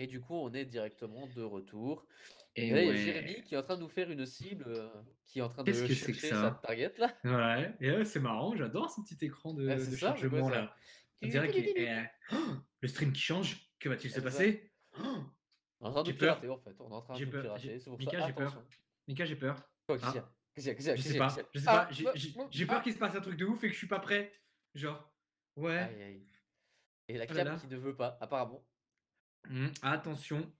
Et du coup, on est directement de retour. Et Et là, il y a Jérémy ouais, qui est en train de nous faire une cible, qui est en train qu'est-ce de que c'est que chercher sa ça? target là. Ouais, et ouais, c'est marrant, j'adore ce petit écran Ah, de, c'est de ça, c'est quoi chargement ça? là. On dirait qu'il est. Oh, le stream qui change, que va-t-il se Ah, c'est ça. passer? Oh, On est en train de j'ai nous pirater peur, en fait. On est en train de j'ai nous peur, pirater. C'est pour ça. Mika, j'ai peur. Attention. Mika, j'ai peur. Quoi, qu'est-ce qu'il y a? Ah, Qu'est-ce qu'il y a? Qu'est-ce qu'il y a? je Qu'est-ce qu'il sais y a? Qu'est-ce qu'il y pas, a? je sais pas, Ah! j'ai peur qu'il se passe un truc de ouf et que je suis pas prêt. Genre, ouais, Aïe, aïe. Et la oh là cam qui là. ne veut pas, apparemment. Attention,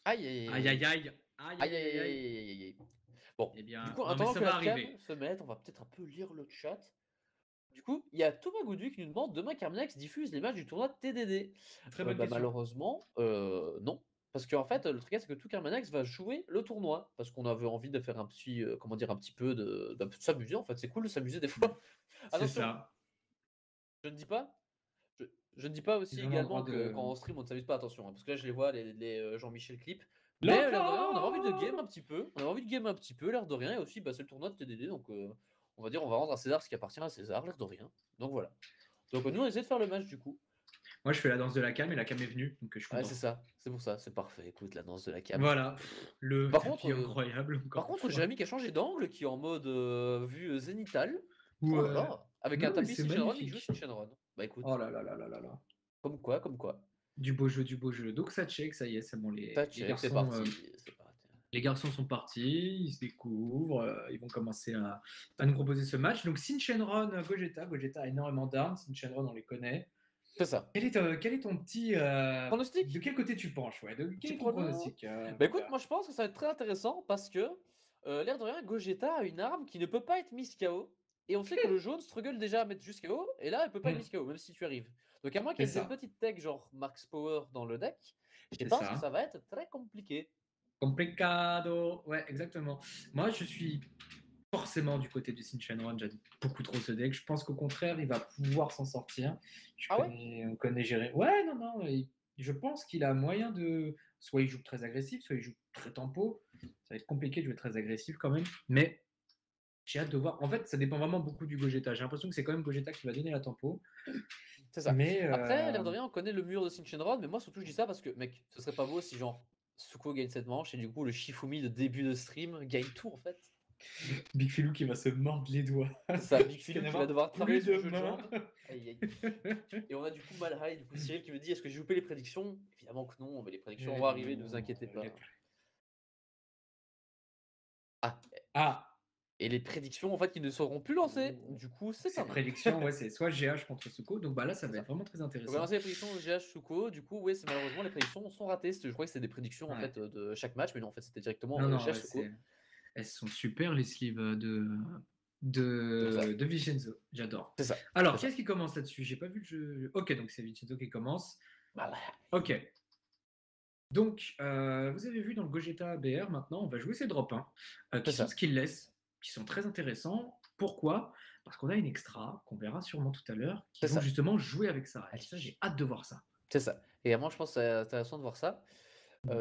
Aïe, aïe, aïe aïe, aïe aïe. aïe, aïe Aïe, aïe aïe, aïe aïe, aïe. aïe, aïe, aïe. Bon, Eh du bien, coup, non mais attendant ça que va la cam arriver. se mette, on va peut-être un peu lire le chat. Du coup, il y a Thomas Gaudu qui nous demande demain Carminax diffuse les matchs du tournoi de TDD. Très bonne Bah, question. malheureusement, non. Parce qu'en fait, le truc, c'est que tout Carmanax va jouer le tournoi. Parce qu'on avait envie de faire un petit, comment dire, un petit peu d'un peu de s'amuser. En fait, c'est cool de s'amuser des fois. C'est Attention, ça. je ne dis pas. Je ne dis pas aussi Ils ont le droit également que de. quand on stream, on ne s'amuse pas. Attention, hein, parce que là, je les vois, les Jean-Michel clip. Mais l'air de rien, on avait envie de game un L'empereur. petit peu. On avait envie de game un petit peu, l'air de rien. Et aussi, bah, c'est le tournoi de TDD. Donc, on va dire, on va rendre à César ce qui appartient à César, l'air de rien. Donc voilà. Donc, nous, on essaie de faire le match du coup. Moi, je fais la danse de la cam et la cam est venue, donc je suis Ouais, c'est content. ça. C'est pour ça. C'est parfait. Écoute, la danse de la cam. Voilà, le Par contre, tapis incroyable, par encore une contre, fois. Jérémy qui a changé d'angle, qui est en mode vue zénitale. Oh là Ouais. là. Avec un Non, mais tapis c'est Shinron, il joue magnifique. Shinron. Bah Oh écoute, là là là là là là. comme quoi, comme quoi. Du beau jeu, du beau jeu. Donc ça check, ça y est, c'est bon. Ça Les check, c'est garçons, parti. C'est parti. les garçons sont partis, ils se découvrent, ils vont commencer à nous proposer ce match. Donc Shinron, Gogeta. Gogeta a énormément d'armes. Shinron, on les connaît. C'est ça. Quel est ton petit. De Pronostic? quel côté tu penches, ouais? Quel Petit est ton prono? pronostic, Bah écoute, Mika? moi je pense que ça va être très intéressant parce que, l'air de rien, Gogeta a une arme qui ne peut pas être mise KO. Et on sait que le jaune struggle déjà à mettre juste KO, et là elle peut pas être mise KO, même si tu arrives. Donc à moins C'est qu'elle ait une ça. petite tech genre Max Power dans le deck, je C'est pense que ça ça. va être très compliqué. Complicado. Ouais, exactement. Moi, je suis forcément du côté du Shinron. J'aime beaucoup trop ce deck. Je pense qu'au contraire, il va pouvoir s'en sortir. Ah ouais? On connaît Jérémy. Ouais, non, non. Je pense qu'il a moyen de. Soit il joue très agressif, soit il joue très tempo. Ça va être compliqué de jouer très agressif quand même. Mais j'ai hâte de voir. En fait, ça dépend vraiment beaucoup du Gogeta. J'ai l'impression que c'est quand même Gogeta qui va donner la tempo. C'est ça. Mais Après, l'air de rien, on connaît le mur de Shinron, mais moi surtout je dis ça parce que, mec, ce serait pas beau si genre Suko gagne cette manche et du coup le Shifumi de début de stream gagne tout en fait. Big Philou qui va se mordre les doigts. C'est ça, Big Jusqu'à Philou qui va n'avoir devoir travailler plus son de jeu de main. jambes. Aïe aïe. Et on a du coup Malhai, du coup Cyril qui me dit est-ce que j'ai loupé les prédictions? Évidemment que non, mais les prédictions vont arriver, ne vous inquiétez pas. Ah, Ah, et les prédictions en fait qui ne seront plus lancées. Du coup, c'est ces un non. prédictions, ouais, c'est soit GH contre Suko. Donc bah là, ça C'est va être ça. vraiment très On va intéressant. lancer les prédictions de GH Suko. Du coup, oui, malheureusement les prédictions sont ratées. Je crois que c'était des prédictions en Ouais. fait de chaque match, mais non, en fait c'était directement Non, non, GH ouais, Suko. elles sont super les sleeves C'est ça. de Vincenzo. J'adore. C'est ça. C'est Alors, ça. qu'est-ce qui commence là-dessus? J'ai pas vu le jeu. Ok, donc c'est Vincenzo qui commence. Malhai. Ok. Donc, vous avez vu dans le Gogeta BR maintenant, on va jouer ces drop 1 C'est qui sont ça. skillless, qui sont très intéressants. Pourquoi? Parce qu'on a une extra qu'on verra sûrement tout à l'heure, qui C'est vont ça. justement jouer avec ça. Et Allez. ça, j'ai hâte de voir ça. C'est ça. Et moi, je pense que c'est intéressant de voir ça.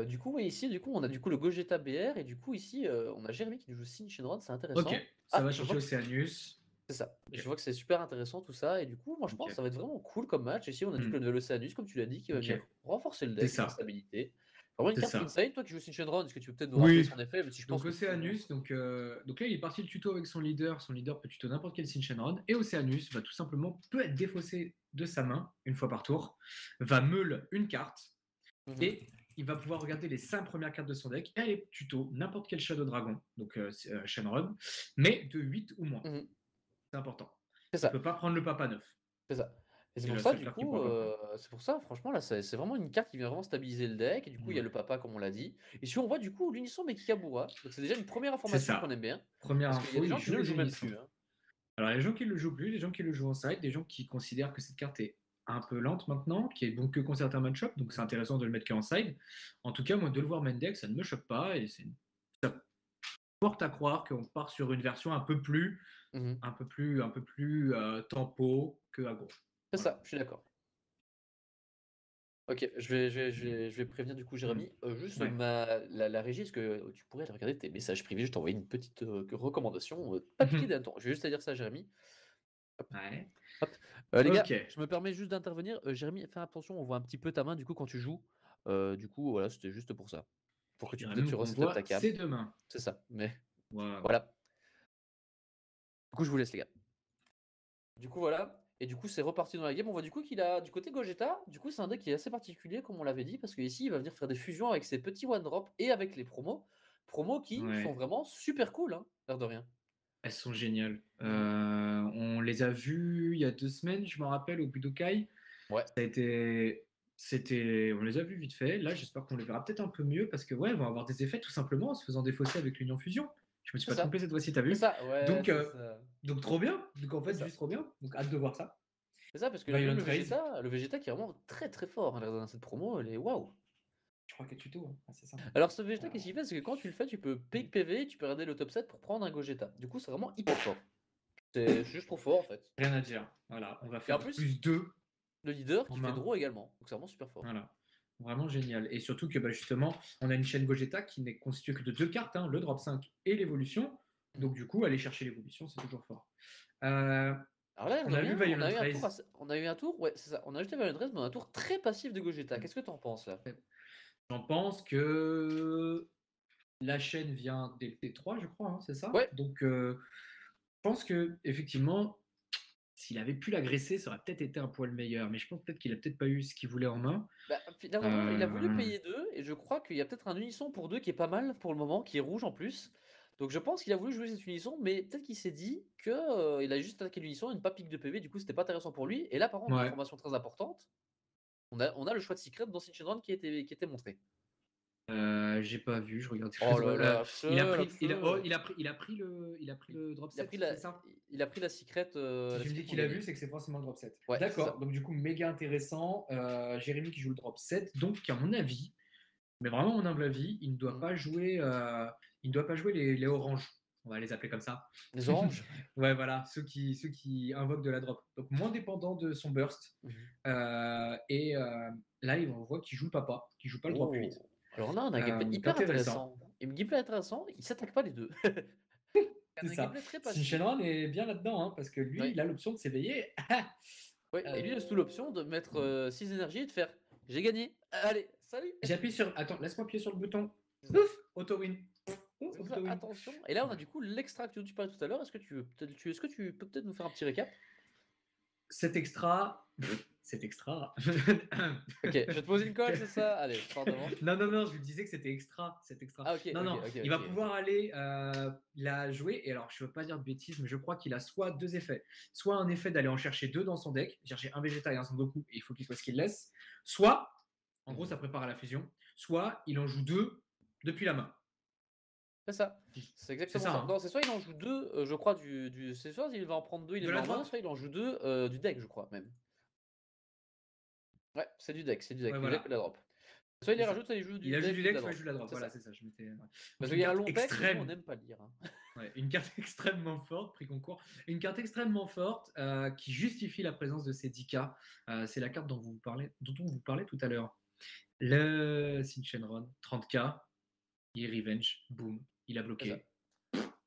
Du coup, oui, ici, du coup, on a du coup le Gogeta BR et du coup ici, on a Jérémy qui nous joue Sin Shenron, c'est Ok, intéressant. ça Ah, va je vois chercher que Océanus. c'est ça. Je Ok, vois que c'est super intéressant tout ça et du coup, moi je pense que ok. ça va être vraiment cool comme match. Ici, on a du coup le Hmm, nouvel Océanus, comme tu l'as dit, qui va ok, venir renforcer le c'est deck, la ça, stabilité. Vraiment une c'est carte ça. insane. Toi qui joues Sin Shenron, est-ce que tu peux peut-être nous rappeler Oui. son effet, même si je pense Donc que tout le monde. Océanus, donc là il est parti le tuto avec son leader. Son leader peut tuto n'importe quel Shinron. Et Océanus va tout simplement peut être défaussé de sa main une fois par tour, va meule une carte Mhm. et il va pouvoir regarder les 5 premières cartes de son deck et aller tuto n'importe quel Shadow Dragon, donc Shenron, mais de 8 ou moins. Mhm. C'est important. C'est Il ça. peut pas prendre le Papa 9. C'est ça. Et c'est C'est pour la ça, seule du carte qu'il coup, pourra pas prendre. c'est pour ça, franchement, là, c'est vraiment une carte qui vient vraiment stabiliser le deck. Et du coup, il y a le Ouais. papa, comme on l'a dit. Et si on voit, du coup, l'unisson Mekikabura. Donc, c'est déjà une première C'est information qu'on ça. aime bien. Première Parce qu'il y a info, des il gens qui joue ne le les jouent même unissons. plus, hein. Alors, il y a des gens qui le jouent plus, des gens qui le jouent en side, des gens qui considèrent que cette carte est un peu lente maintenant, qui est donc que contre certains match-up, donc c'est intéressant de le mettre qu'en side. En tout cas, moi, de le voir main deck, ça ne me choque pas, et ça porte à croire qu'on part sur une version Mhm. un peu plus tempo que aggro. C'est Voilà. ça, je suis d'accord. Ok, je vais prévenir du coup Mm. Jérémy. Juste Ouais. la régie, est-ce que tu pourrais aller regarder tes messages privés? Je t'ai envoyé une petite recommandation. Pas piquer d'un temps. Je vais juste te dire ça, Jérémy. Hop, Ouais. hop. Les gars, Ok. je me permets juste d'intervenir. Jérémy, fais attention, on voit un petit peu ta main du coup quand tu joues. Du coup, voilà, c'était juste pour ça. Pour que Je tu dirais peut-être même tu qu'on le reset ta voit, cam. c'est demain. C'est ça, mais Waouh. voilà. Du coup, je vous laisse, les gars. Du coup, voilà. Et du coup, c'est reparti dans la game. On voit du coup qu'il a, du côté Gogeta, du coup, c'est un deck qui est assez particulier, comme on l'avait dit, parce que ici, il va venir faire des fusions avec ses petits one-drop et avec les promos. Promos qui sont Ouais, vraiment super cool, hein, l'air de rien. elles sont géniales. Mhm. On les a vues il y a 2 semaines, je me rappelle, au Budokai. Ouais, Ça a été, on les a vus vite fait. Là, j'espère qu'on les verra peut-être un peu mieux parce que ouais, elles vont avoir des effets tout simplement en se faisant défausser avec l'Union Fusion. Je me suis c'est pas ça. trompé cette fois-ci, t'as C'est vu? ça, ouais, Donc, c'est ça. trop bien. Donc en C'est fait, ça. juste trop bien. Donc hâte de voir ça. C'est ça, parce que même Violent Raze, Le Vegeta qui est vraiment très très fort hein, dans cette promo, elle est waouh. je crois qu'il y a tuto, hein. Ah, c'est ça. Alors ce Vegeta, qu'est-ce qu'il fait? C'est que quand tu le fais, tu peux pick PV, tu peux regarder le top 7 pour prendre un Gogeta. Du coup, c'est vraiment hyper fort. C'est juste trop fort en fait. Rien à dire. Voilà, on va Et en faire plus, plus 2 le leader en qui fait main. draw également. Donc c'est vraiment super fort. Voilà. Vraiment génial. Et surtout que bah, justement, on a une chaîne Gogeta qui n'est constituée que de 2 cartes, hein, le drop 5 et l'évolution. Donc du coup, aller chercher l'évolution, c'est toujours fort. Euh, Alors là, l'air on de a vu rien, on Violent a eu un tour, Raze. on a eu un tour, ouais, c'est ça. On a ajouté Violent Raze, mais on a un tour très passif de Gogeta. Qu'est-ce que t'en penses là? J'en pense que la chaîne vient des T3, je crois, hein, c'est ça. Ouais, Donc je pense que effectivement, s'il avait pu l'agresser, ça aurait peut-être été un poil meilleur. Mais je pense peut-être qu'il a peut-être pas eu ce qu'il voulait en main. bah, finalement, il a voulu Euh, payer 2, et je crois qu'il y a peut-être un unisson pour 2 qui est pas mal pour le moment, qui est rouge en plus. Donc je pense qu'il a voulu jouer cet unisson, mais peut-être qu'il s'est dit que il a juste attaqué l'unisson, une pas pique de PV, du coup c'était pas intéressant pour lui. Et là par contre, ouais. information très importante, on a le choix de secret dans Shinron qui était montré. J'ai pas vu, je regardais le Oh là drop. là, Il a feu, pris, il a, oh, feu. il a pris le drop Il a 7, pris c'est ça? il a pris la secret, Si la tu me dis secret qu'on qu'il a vu, gagnait. c'est que c'est forcément le drop 7. Ouais, c'est D'accord, ça. donc du coup, méga intéressant. Jérémy qui joue le drop 7, donc à mon avis, mais vraiment mon humble avis, il ne doit Mhm. pas jouer, il ne doit pas jouer les oranges. On va les appeler comme ça. Les oranges. Ouais, voilà, ceux qui invoquent de la drop. Donc moins dépendant de son burst. Mhm. Et là, on voit qu'il joue le papa, qu'il joue pas le drop 8. Oh. Alors là, on a un gameplay Donc hyper intéressant. intéressant. Et le gameplay intéressant, il s'attaque pas les deux. C'est Un ça. gameplay très passif. Shinron est bien là-dedans, hein, parce que lui, Ouais. il a l'option de s'éveiller. Ouais. Et lui, il a sous l'option de mettre 6 énergies et de faire j'ai gagné. Allez, salut. J'appuie sur. Attends, laisse-moi appuyer sur le bouton. C'est ça. Ouf, auto-win. Ouf, C'est pour ça, auto-win. attention. Et là, on a du coup l'extract dont tu parlais tout à l'heure. Est-ce que tu veux est-ce que tu peux peut-être nous faire un petit récap? Cet extra. Cet extra. Ok, je vais te poser une colle, c'est ça? Allez, sors devant. Non, non, non, je lui disais que c'était extra. Cet extra. Ah, ok, Non, ok, non, ok, il va ok. pouvoir aller la jouer. Et alors, je ne veux pas dire de bêtises, mais je crois qu'il a soit 2 effets. Soit un effet d'aller en chercher 2 dans son deck, chercher un Vegeta et un Son Goku, et il faut qu'il soit ce qu'il laisse. Soit, en gros, ça prépare à la fusion. Soit il en joue 2 depuis la main. C'est ça. C'est C'est exactement ça, ça. hein. Non, c'est soit il en joue 2, je crois, c'est soit il va en prendre 2, il les De met la en main, drop. soit il en joue 2 du deck, je crois, même. Ouais, c'est du deck, Ouais, du deck et de voilà. la drop. Soit il C'est les ça. rajoute, soit il joue Il du a juste deck du ou de deck, la soit il drop. joue de la drop. C'est Voilà, ça. c'est ça. Je m'étais. Donc Parce une qu'il y a un carte long texte et nous, on extrême. n'aime pas lire. Hein. Ouais, une carte extrêmement forte, prix concours. Une carte extrêmement forte qui justifie la présence de ces 10K. C'est la carte dont on vous parlait tout à l'heure. Le Shinron, 30K. Il revenge. Boum. Il a C'est ça. bloqué.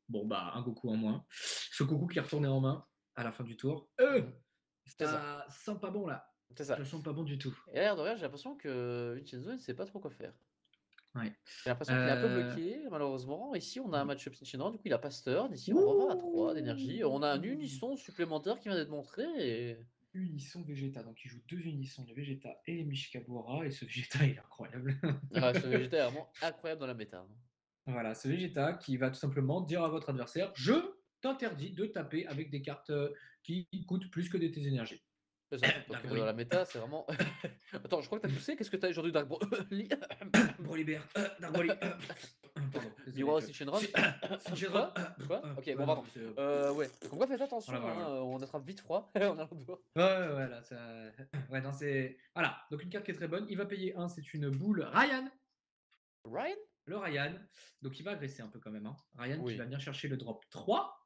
Bon, bah, un Goku en moins. Ce Goku qui est retourné en main à la fin du tour. C'est ça. Ça sent pas bon là. C'est Je ça. le sens pas bon du tout. Et l'air de rien, j'ai l'impression que Vincenzo il ne sait pas trop quoi faire. Ouais. J'ai l'impression qu'il est un peu bloqué, malheureusement. Ici, on a un match-up Shinron, du coup, il a pas Stern. Ici, on revend à 3 d'énergie. On a un unisson supplémentaire qui vient d'être montré. Et... Unisson Vegeta, donc il joue 2 unissons, le Vegeta et les Mishikabura, et ce Vegeta il est incroyable. Ah, ce Vegeta est vraiment incroyable dans la méta. Hein. Voilà, ce Vegeta qui va tout simplement dire à votre adversaire: je t'interdis de taper avec des cartes qui coûtent plus que de tes énergies. C'est ça, parce que dans la méta, c'est vraiment. Attends, je crois que t'as toussé. Qu'est-ce que t'as aujourd'hui, Dark Broly? Brolibert, Dark Broly, pardon, désolé, Miroir aussi Shenron. Shinron, Quoi? Ok, bon, pardon. Ouais. Donc, on va faire attention, Voilà, voilà. hein, on attrape vite froid. On a le doigt. Ouais, là, ça... ouais, non, c'est. Voilà, donc une carte qui est très bonne. Il va payer 1, c'est une boule Ryan. Ryan? Le Ryan. Donc il va agresser un peu quand même. Hein. Ryan qui Oui. va venir chercher le drop 3.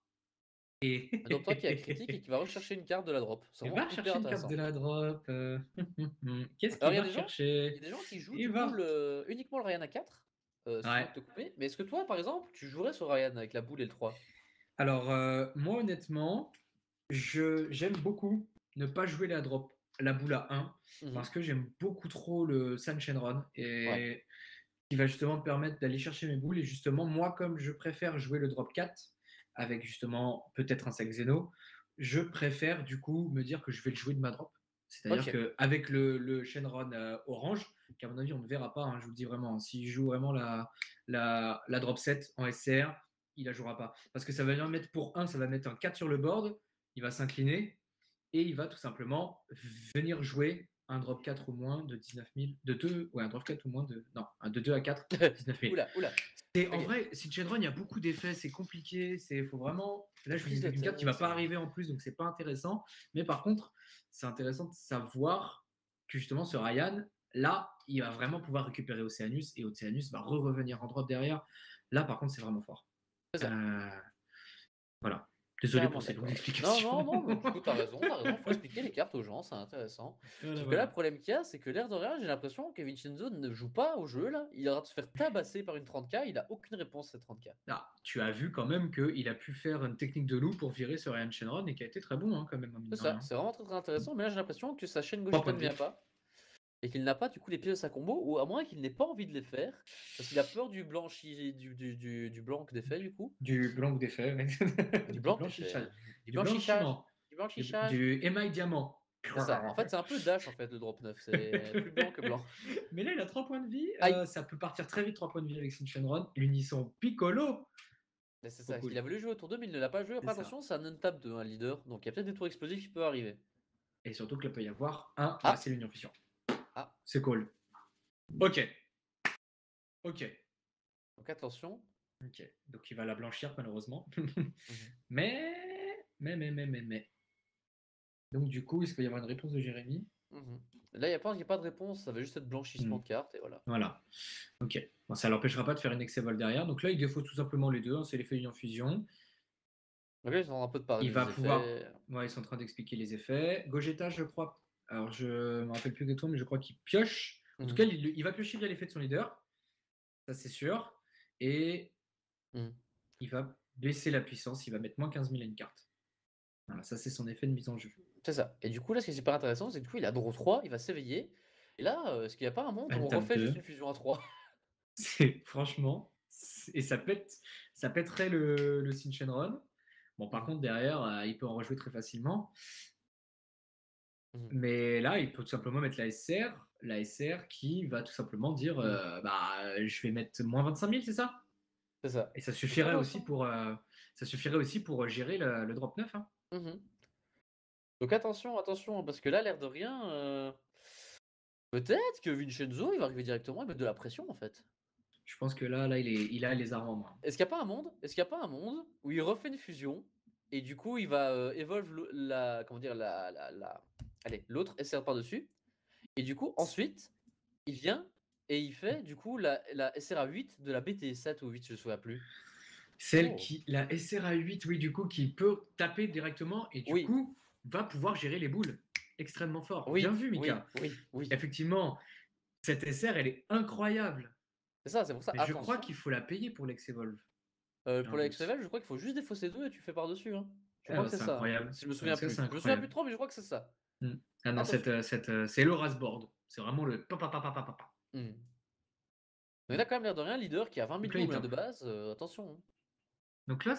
Et. Donc, toi qui a critique et qui va rechercher une carte de la drop. C'est Il vraiment va hyper chercher une carte intéressant. de la drop. Qu'est-ce Alors, qu'il il y a va des gens, chercher? il y a des gens qui jouent Il du coup va. uniquement le Ryan à 4. Excuse-moi Ouais. de te couper. Mais est-ce que toi, par exemple, tu jouerais sur Ryan avec la boule et le 3? Alors, moi, honnêtement, j'aime beaucoup ne pas jouer la drop. la boule à 1 Mhm. parce que j'aime beaucoup trop le Sun Shenron Ouais. et qui va justement me permettre d'aller chercher mes boules. Et justement, moi, comme je préfère jouer le drop 4 avec justement peut-être un sac Zeno, je préfère du coup me dire que je vais le jouer de ma drop. C'est-à-dire Ok. qu'avec le Shenron orange, qu'à mon avis on ne verra pas, hein, je vous le dis vraiment, s'il joue vraiment la drop 7 en SCR, il la jouera pas. Parce que ça va venir mettre pour 1, ça va mettre un 4 sur le board, il va s'incliner et il va tout simplement venir jouer un drop 4 ou moins de 19 000, de 2, ouais, un drop 4 ou moins de, non, de 2 à 4, 19 000. Oula, oula. Et en Ok. vrai, si Shenron, il y a beaucoup d'effets, c'est compliqué, faut vraiment. Là, je vous dis Prise de une carte qui va tête. pas arriver en plus, donc c'est pas intéressant. Mais par contre, c'est intéressant de savoir que justement, ce Ryan, là, il va vraiment pouvoir récupérer Oceanus et Oceanus va revenir en drop derrière. Là, par contre, c'est vraiment fort. C'est ça. Voilà. Désolé Carrément pour ces longues d'accord. Non, explications. non, non, mais du coup, t'as raison, faut expliquer les cartes aux gens, c'est intéressant. Voilà, Sauf que là, le voilà. problème qu'il y a, c'est que l'air de rien, j'ai l'impression que Vincenzo ne joue pas au jeu, là. Il a de se faire tabasser par une 30K, il a aucune réponse à cette 30K. Ah, tu as vu quand même qu'il a pu faire une technique de loup pour virer ce Ryan Shenron et qui a été très bon, hein, quand même, mine C'est de ça, rien. c'est vraiment très, très intéressant, mais là, j'ai l'impression que sa chaîne 3 Gogeta points ne de vient vie. pas, et qu'il n'a pas, du coup, les pièces de sa combo, ou à moins qu'il n'ait pas envie de les faire, parce qu'il a peur du blanchi, du blanc d'effet, du coup. Du blanc d'effet, ouais. Du Du blanc d'effet, blanchissage. du Du blanchissage, blanchiment. du blanchissage. Du émail diamant. C'est ça. En fait, c'est un peu Dash, en fait, le drop 9, c'est plus blanc que blanc. Mais là, il a 3 points de vie. Aïe! Ça peut partir très vite, 3 points de vie avec Sin Shenron. L'unisson Piccolo. Mais c'est Trop ça, il cool. a voulu jouer au tour 2, mais il ne l'a pas joué. C'est Après, ça. attention, c'est un untap de un leader, donc il y a peut-être des tours explosifs qui peuvent arriver. Et surtout que là, peut y avoir un. Ah, Ah! c'est l'union fission. Ah! C'est cool. Ok. Ok. Donc attention. Ok. Donc, il va la blanchir, malheureusement. Mhm. Mais. Donc, du coup, est-ce qu'il va y avoir une réponse de Jérémy? Mhm. Là, il n'y a pas de réponse, ça va juste être blanchissement Hmm. de cartes, et voilà. Voilà. Ok. Bon, ça l'empêchera pas de faire une Exevol derrière. Donc là, il défausse tout simplement les deux, hein, c'est l'effet union-fusion. Donc là, ils sont en train un peu de parler Il va des pouvoir. effets. Ouais, ils sont en train d'expliquer les effets. Gogeta, je crois. Alors, je me rappelle plus des tours, mais je crois qu'il pioche. En tout Mhm. cas, il va piocher via l'effet de son leader. Ça, c'est sûr. Et Mhm. il va baisser la puissance. Il va mettre moins 15 000 à une carte. Voilà, ça, c'est son effet de mise en jeu. C'est ça. Et du coup, là, ce qui est super intéressant, c'est que du coup, il a draw 3, il va s'éveiller. Et là, est-ce qu'il n'y a pas un monde où on Untap refait juste 2. une fusion à 3? C'est franchement. Et ça pèterait le Sin Shenron. Bon, par contre, derrière, il peut en rejouer très facilement. Mhm. Mais là, il peut tout simplement mettre la SR qui va tout simplement dire Mhm. je vais mettre moins 25 000, c'est ça? C'est ça. Et ça Donc suffirait aussi attention. pour gérer le drop 9. Hein. Mhm. Donc attention, attention, parce que là, l'air de rien, peut-être que Vincenzo, il va arriver directement et mettre de la pression, en fait. Je pense que là il a les armes en main. Est-ce qu'il n'y a pas un monde? Est-ce qu'il y a pas un monde où il refait une fusion et du coup il va evolve la comment dire allez l'autre SR par-dessus et du coup ensuite il vient et il fait du coup la SR à 8 de la BT 7 ou 8 je ne me souviens plus. Oh. La SRA 8, oui, du coup, qui peut taper directement et du Oui, coup, va pouvoir gérer les boules extrêmement fort. Bien oui, vu, oui, Mika. oui, oui. Effectivement, cette SR, elle est incroyable. C'est ça, c'est pour ça. Mais je crois Attention. qu'il faut la payer pour l'ex-evolve. J'ai un Pour la doute. XFL, je crois qu'il faut juste défausser 2 et tu fais par-dessus. Hein. Je Ah, crois que bah, c'est c'est ça. Hein. incroyable. Si je me Ah, souviens ça, plus. c'est Je me souviens plus incroyable. trop, mais je crois que c'est ça. Ah non, Attention. c'est l'Horace Board. C'est vraiment le papa, papa, papa, papa. Hmm. Mais là quand même l'air de rien, leader qui a 20 000 Donc là, il doubles hein, de tape. base. Attention. Hein. Donc là,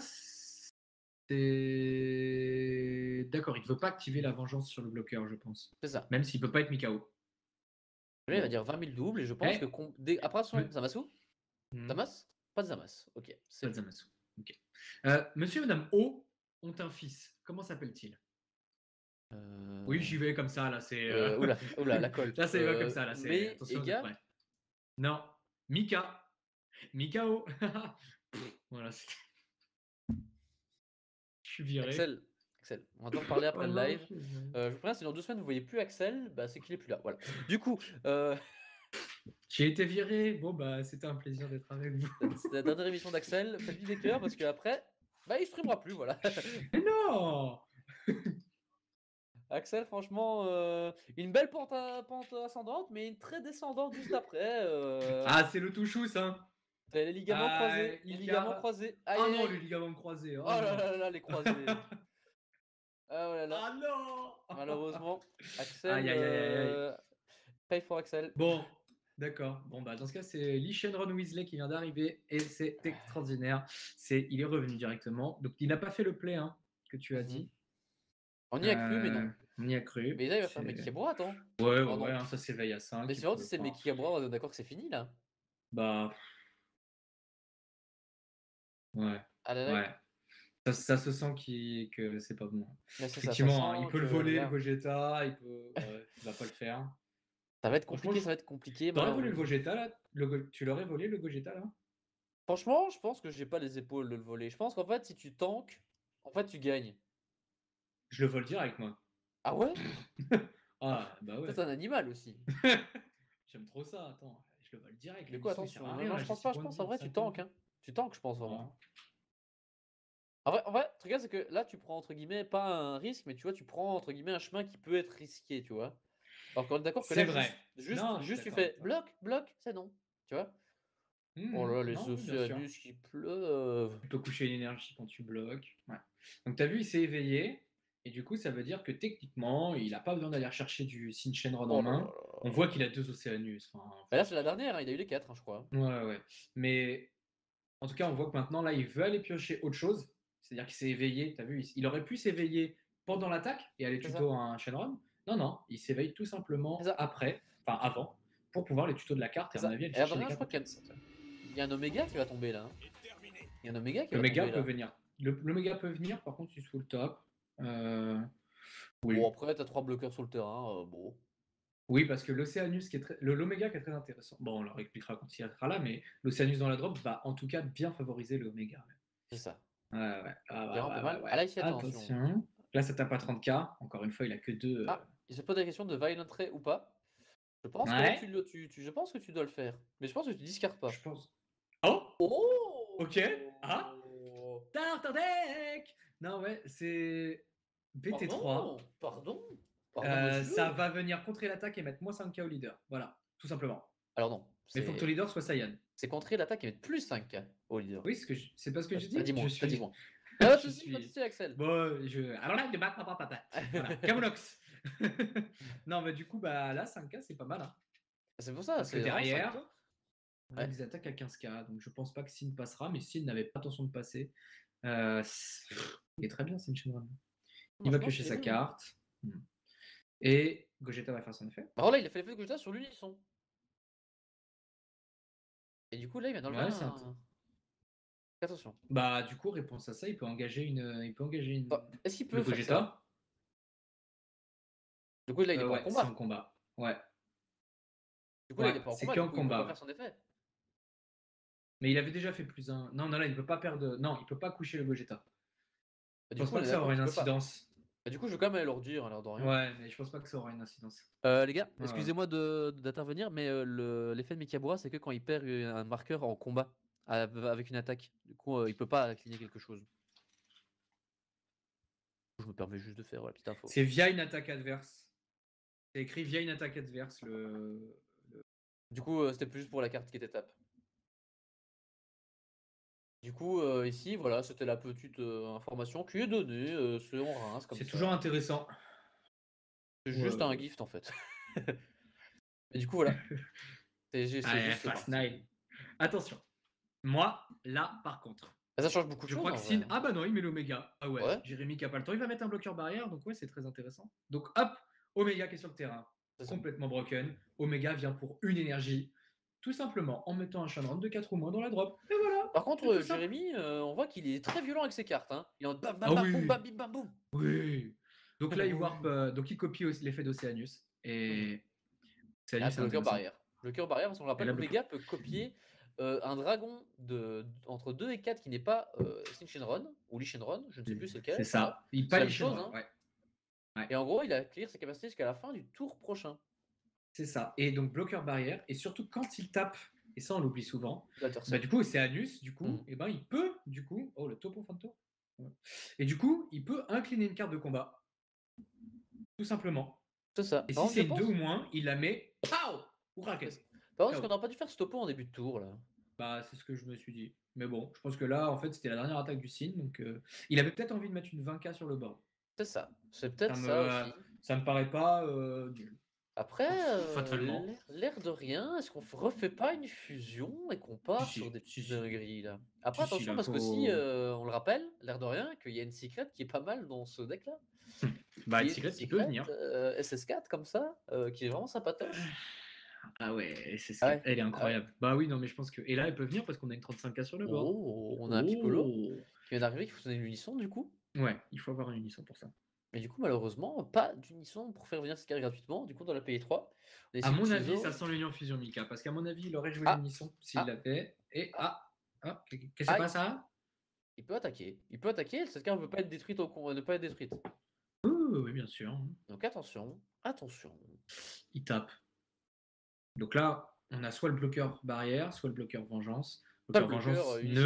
c'est. D'accord, il ne veut pas activer la vengeance sur le bloqueur, je pense. C'est ça. Même s'il ne peut pas être Mikao. Lui, il va Bon. dire 20 000 doubles et je pense que. Eh Après, son me- Zamasu? Hmm, Zamas? Pas de Zamas. Ok, c'est Pas de bon. Zamasu. Ok. Monsieur et Madame O ont un fils. Comment s'appelle-t-il? Oui, Euh... j'y vais comme ça, là, c'est. Oula, oula, la colle. Là, ça y va comme ça, là, c'est. Mais, Attention, vous êtes Ega? prêts. Non. Mika. Mikao. Voilà, je suis viré. Axel. Axel, on va t'en reparler Oh après le non, je live. suis viré. Je vous préviens, si dans 2 semaines vous voyez plus Axel, bah, c'est qu'il est plus là. Voilà. Du coup, J'ai été viré. Bon, bah, c'était un plaisir d'être avec vous. c'était la dernière émission d'Axel. Faites-lui des cœurs parce qu'après, bah, il streamera plus. Voilà. Mais non! Axel, franchement, une belle pente ascendante, mais une très descendante juste après. Ah, c'est le touchous, hein. Les ligaments Ah, croisés. Les ligaments Ilka. croisés. Aïe, Oh aïe, non, le aïe. ligament croisé. Oh Oh là non. là là, les croisés. Ah, oh là là. Ah non! Malheureusement, Axel, Aïe, aïe, aïe, aïe, aïe. pay for Axel. Bon, d'accord. Bon, bah, dans ce cas, c'est Lee Shenron Weasley qui vient d'arriver et c'est extraordinaire. Il est revenu directement. Donc, il n'a pas fait le play hein, que tu as Mhm. dit. On y a cru, mais non. On y a cru. Mais là, il va faire Mekhiabra, attends. Ouais, Oh ouais, non. hein, ça s'éveille à 5. Mais c'est vraiment si c'est Mekhiabra, on est d'accord que c'est fini là. Bah, ouais, Ah là là. ouais. Ça se sent que c'est pas bon. Mais c'est ça Effectivement, hein, il sent peut que le voler, le là, Gogeta, il va pas le faire. ça va être Franchement, compliqué, ça va être compliqué, t'aurais volé le malheureusement. Gogeta là? Tu l'aurais volé le Gogeta là? Franchement, je pense que j'ai pas les épaules de le voler. Je pense qu'en fait, si tu tankes, en fait, tu gagnes. Je le vole direct, moi. Ah ouais? Ah, bah Ça, ouais. c'est un animal aussi. J'aime trop ça, attends. Je le vole direct. Du Le coup, mission, il sert attention. à Non, rien, non, là, je j'ai pense 6 pas. Je points de pense en vie, vrai, tu 5 points de tankes, vie. hein. Tu tankes, je pense vraiment. Non. En vrai, le truc, c'est que là, tu prends entre guillemets pas un risque, mais tu vois, tu prends entre guillemets un chemin qui peut être risqué, tu vois. Alors qu'on est d'accord que C'est là, vrai. Non, je suis juste tu d'accord avec fais toi. bloc, bloc, c'est non. Tu vois? Oh là là, les Non, oui, bien sûr. Océanus qui pleuvent. Tu peux coucher une énergie quand tu bloques. Ouais. Donc, tu as vu, il s'est éveillé. Et du coup, ça veut dire que techniquement, il n'a pas besoin d'aller chercher du Sin Shenron en Oh là là main. On là. voit qu'il a 2 Océanus. Enfin, Bah là, c'est la dernière, hein, il a eu les 4, je crois. ouais, ouais. Mais en tout cas, on voit que maintenant, là, il veut aller piocher autre chose. C'est-à-dire qu'il s'est éveillé. Tu as vu, il aurait pu s'éveiller pendant l'attaque et aller C'est ça. tuto un Shenron. Non, non, il s'éveille tout C'est simplement ça. après, enfin avant, pour pouvoir les tutos de la carte et C'est à mon ça. avis aller Et la chercher les dernière, je cartes crois en qu'il plus. y a un Oméga qui va tomber là, hein. Il y a un Oméga qui Le va méga tomber peut là. venir. Le méga peut venir, par contre, il se fout le top. Bon, Oui. après, t'as 3 bloqueurs sur le terrain. Bon. Oui, parce que l'Océanus, qui est très... l'Oméga qui est très intéressant. Bon, on leur expliquera quand il sera là, mais l'Océanus dans la drop va en tout cas bien favoriser le Oméga. C'est ça. Ouais, ouais, ah, Vraiment pas ouais, ouais, mal. ouais. Ah là, ici, attention. Attention. Là, ça tape à 30k. Encore une fois, il a que 2. Ah, il se pose la question de Violent Ray ou pas. Je pense que là, Ouais, je pense que tu dois le faire. Mais je pense que tu discardes je pas. pense. Oh, ok. Ah, Oh! Starter deck. Non, ouais, c'est BT3. Pardon? Pardon? Pardon, monsieur? Ça va venir contrer l'attaque et mettre moins 5k au leader. Voilà, tout simplement. Alors non, Mais il faut que ton leader soit Saiyan. c'est contrer l'attaque et mettre plus 5K au leader. Oui, c'est pas ce que j'ai T'as dit. dit Je moins, t'as dit suis. moins. Ah, pas de Je soucis, pas de suis. soucis, Axel. Bon, alors là, de battre, papa. Voilà, Camonox. Non, mais du coup, bah là, 5k, c'est pas mal. Hein. C'est pour ça, Parce que c'est vraiment 5K. derrière, on a Ouais, des attaques à 15k. Donc je pense pas que Sin passera, mais Sin n'avait pas intention de passer. Il est très bien, Sin Shenron. moi Il je va pense piocher qu'il est sa bien, hein. carte. Et Gogeta va faire son effet. Bah voilà, il a fait l'effet de Gogeta sur l'unisson. Et du coup, là, il vient d'enlever Ouais, un. Attention. bah du coup, réponse à ça, il peut engager Bah, est-ce qu'il le peut faire ça? Gogeta. Du coup, là, il est pas en Ouais, c'est en combat. combat. Ouais, Du coup, là, ouais, il est pas en c'est combat, du qu'en coup, il peut combat. pas Ouais. faire son effet. Mais il avait déjà fait plus un. Non, non, là, il peut pas perdre. Non, il peut pas coucher le Gogeta. Bah, Je du pense coup, on pas est que ça d'accord aura une qu'il peut pas. incidence. Bah, du coup, je vais quand même aller leur dire, hein, l'air de rien. Ouais, mais je pense pas que ça aura une incidence. Les gars, Ouais, ouais. excusez-moi d'intervenir, mais l'effet de Mikabura, c'est que quand il perd un marqueur en combat avec une attaque, du coup, il peut pas cligner quelque chose. Je me permets juste de faire la petite info. C'est via une attaque adverse. C'est écrit via une attaque adverse. Du coup, c'était plus juste pour la carte qui était tape. Du coup, ici, voilà, c'était la petite information qui est donnée, c'est on rince comme C'est ça. toujours intéressant. C'est juste un gift en fait. Mais du coup, voilà. C'est Allez, juste Fast parti. 9. Attention. Moi, là, par contre. Ah, ça change beaucoup de Je choses crois en que vrai, Sin. hein. Ah bah non, il met l'Oméga. Ah ouais, Ouais, Jérémy qui a pas le temps. Il va mettre un bloqueur barrière, donc ouais, c'est très intéressant. Donc hop, Oméga qui est sur le terrain. c'est ça. Complètement broken. Oméga vient pour une énergie. Tout simplement en mettant un Shenron de 4 ou moins dans la drop. Et voilà. Par C'est contre, tout simple. Jérémy, on voit qu'il est très violent avec ses cartes. Hein. Il est en bam bam Ah bam boum oui. bam bim bam boum. Oui. Donc là, il warp. Oui. Donc il copie aussi l'effet d'Océanus. Mhm. Et Ah, Océanus, c'est bloqueur intéressant. barrière. Bloqueur barrière, parce qu'on Et rappelle, là, bloqueur. Omega peut copier un dragon entre 2 et 4 qui n'est pas Shin Shenron ou Lee Shenron, je ne sais plus c'est C'est lequel. Voilà. ça. Il C'est pas la les même chose. Shenron. Hein. Ouais. Ouais. Et en gros, il a clear ses capacités jusqu'à la fin du tour prochain. C'est ça. Et donc bloqueur barrière. Et surtout quand il tape, et ça on l'oublie souvent, bah, D'Alterson. du coup Océanus, du coup, Mhm. et ben il peut, du coup, oh le topo fanto. Ouais. Et du coup, il peut incliner une carte de combat, tout simplement. C'est ça. Et Par si contre, je c'est une 2 ou pense. moins, il la met, pow ou C'est raquette. ça. Par contre, est-ce qu'on KO. n'aurait pas dû faire ce topo en début de tour là? Bah c'est ce que je me suis dit. Mais bon, je pense que là, en fait, c'était la dernière attaque du Sin, donc il avait peut-être envie de mettre une 20k sur le board. C'est ça. C'est peut-être Ça ça me, aussi. ça me paraît pas nul. Après, Fatalement. l'air de rien, est-ce qu'on refait pas une fusion et qu'on Si, part sur si, des si, petites si. dingueries là? Après, Si, si, attention, là, parce qu'aussi, faut. on le rappelle, l'air de rien, qu'il y a une secret qui est pas mal dans ce deck là. Bah, Qui une est une secret qui peut secret venir. SS4 comme ça, qui est vraiment sympatoche. Ah ouais, c'est Ah ce ouais, elle est ah ouais. incroyable. Bah oui, non, mais je pense que. Et là, elle peut venir parce qu'on a une 35K sur le board. Oh, on a un Piccolo Oh! qui vient d'arriver, qui faut sonner l'unisson du coup. Ouais, il faut avoir une unisson pour ça. Mais du coup, malheureusement, pas d'unisson pour faire venir cette carte gratuitement. Du coup, on doit la payer 3. On a À ici mon avis, Lucizo. ça sent l'union fusion Mika. Parce qu'à mon avis, il aurait joué Ah, l'unisson s'il ah, l'avait. Et ah, qu'est-ce que c'est aïe. pas ça? Il peut attaquer. Il peut attaquer. Cette carte ne peut pas être détruite ne pas être détruite. Oui, bien sûr. Donc attention, attention. Il tape. Donc là, on a soit le bloqueur barrière, soit le bloqueur vengeance. Pas le Bloqueur bloqueur vengeance unisson.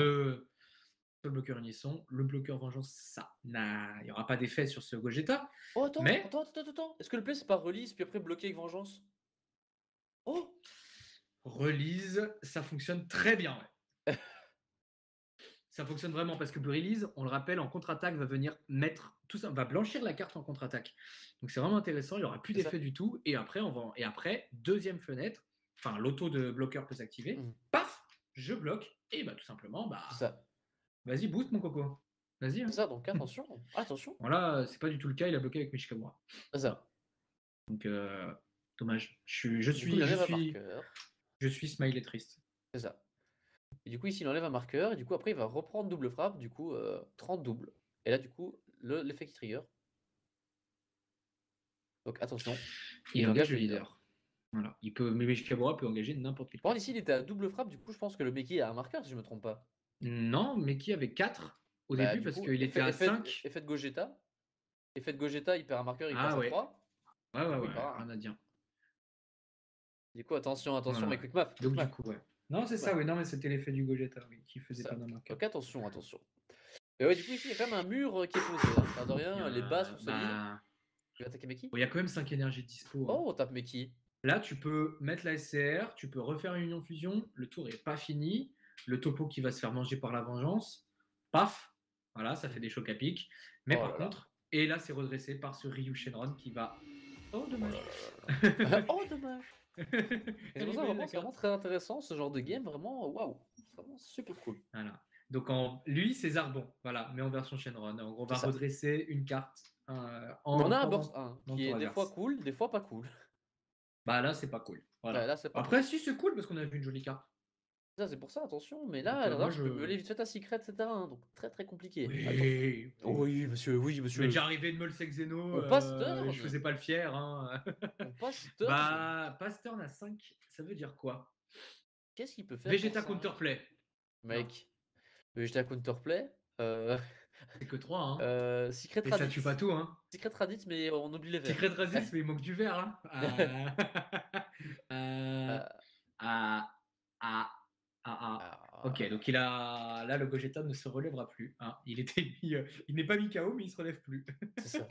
soit le bloqueur unisson. Le bloqueur vengeance, ça, il n'y aura pas d'effet sur ce Gogeta. Oh, attends, Mais attends. Est-ce que le play c'est pas release puis après bloqué avec vengeance? Oh! release, ça fonctionne très bien. Ouais. Ça fonctionne vraiment parce que release, on le rappelle, en contre-attaque va venir mettre tout ça, va blanchir la carte en contre-attaque. Donc c'est vraiment intéressant. Il n'y aura plus C'est ça. d'effet du tout. Et après, deuxième fenêtre, enfin l'auto de bloqueur peut s'activer. Mhm. Paf, je bloque et bah tout simplement, bah C'est ça. vas-y boost mon coco. Vas-y. C'est Hein. ça, donc attention. Attention. Voilà, c'est pas du tout le cas. Il a bloqué avec Michikamura. C'est ça. Donc dommage. Je Du coup, il suis, je enlève un suis, marqueur. je suis smiley triste. C'est ça. Et du coup, ici, il enlève un marqueur. Et du coup, après, il va reprendre double frappe. Du coup, 30 doubles. Et là, du coup, l'effet qui trigger. Donc attention. Il engage le leader. Voilà. Mais Michikamura peut engager n'importe quel. Par contre, ici, il était à double frappe. Du coup, je pense que le Meki a un marqueur, si je me trompe pas. Non, mais qui avait 4 au Bah, début du parce coup, qu'il était à 5. effet de Gogeta. Effet de Gogeta, il perd un marqueur, il passe Ah à ouais. 3. Ouais, Du coup, ouais, il part. rien à dire. Du coup, attention, Voilà, mais ouais. quick map. Donc du coup, ouais. Non, c'est ça, oui, non, mais c'était l'effet du Gogeta, oui, qui faisait Ça. pas d'un marqueur. Donc attention. Et ouais, du coup, ici, il y a quand même un mur qui est posé. Hein. L'air de rien, les bases sont solides. Bah, Tu vas attaquer Meki? bon, il y a quand même 5 énergies de dispo. Hein. Oh, on tape Meki. Là, tu peux mettre la SCR, tu peux refaire une union fusion, le tour est pas fini, le topo qui va se faire manger par la vengeance, paf, voilà, ça fait des chocs à pic. Mais Oh par là là. contre, et là, c'est redressé par ce Ryu Shenron qui va. Oh, dommage. Oh, dommage. Et c'est pour ça, vraiment, c'est vraiment très intéressant ce genre de game. Vraiment, waouh. C'est vraiment super cool. Voilà. Donc, lui, c'est Zarbon, voilà, mais en version Shenron. Donc, on va C'est ça. redresser une carte Mais on a un pendant, burst 1 dans qui ton est des fois reverse. cool, des fois pas cool. Bah là, c'est pas cool. Voilà. Ouais, là, c'est pas Après, cool. si, c'est cool parce qu'on a vu une jolie carte. Ça, c'est pour ça, attention. Mais Donc, là, moi, tu peux meuler vite fait ta secret, etc. hein, donc, très très compliqué. Oui, Oui, monsieur, oui, Je monsieur. m'est déjà arrivé de me le Xeno, On passe turn. je faisais pas le fier. Hein. On passe turn. Bah, pass turn à 5, ça veut dire quoi? Qu'est-ce qu'il peut faire Vegeta pour ça counterplay. Mec, Vegeta counterplay. C'est que 3, hein. Secret Et ça Raditz. tue pas tout, hein. Secret Raditz, mais on oublie les verts. Secret Raditz, mais il manque du vert, hein. Ok, donc là, le Gogeta ne se relèvera plus. Hein. Il n'est pas mis KO, mais il se relève plus. C'est ça.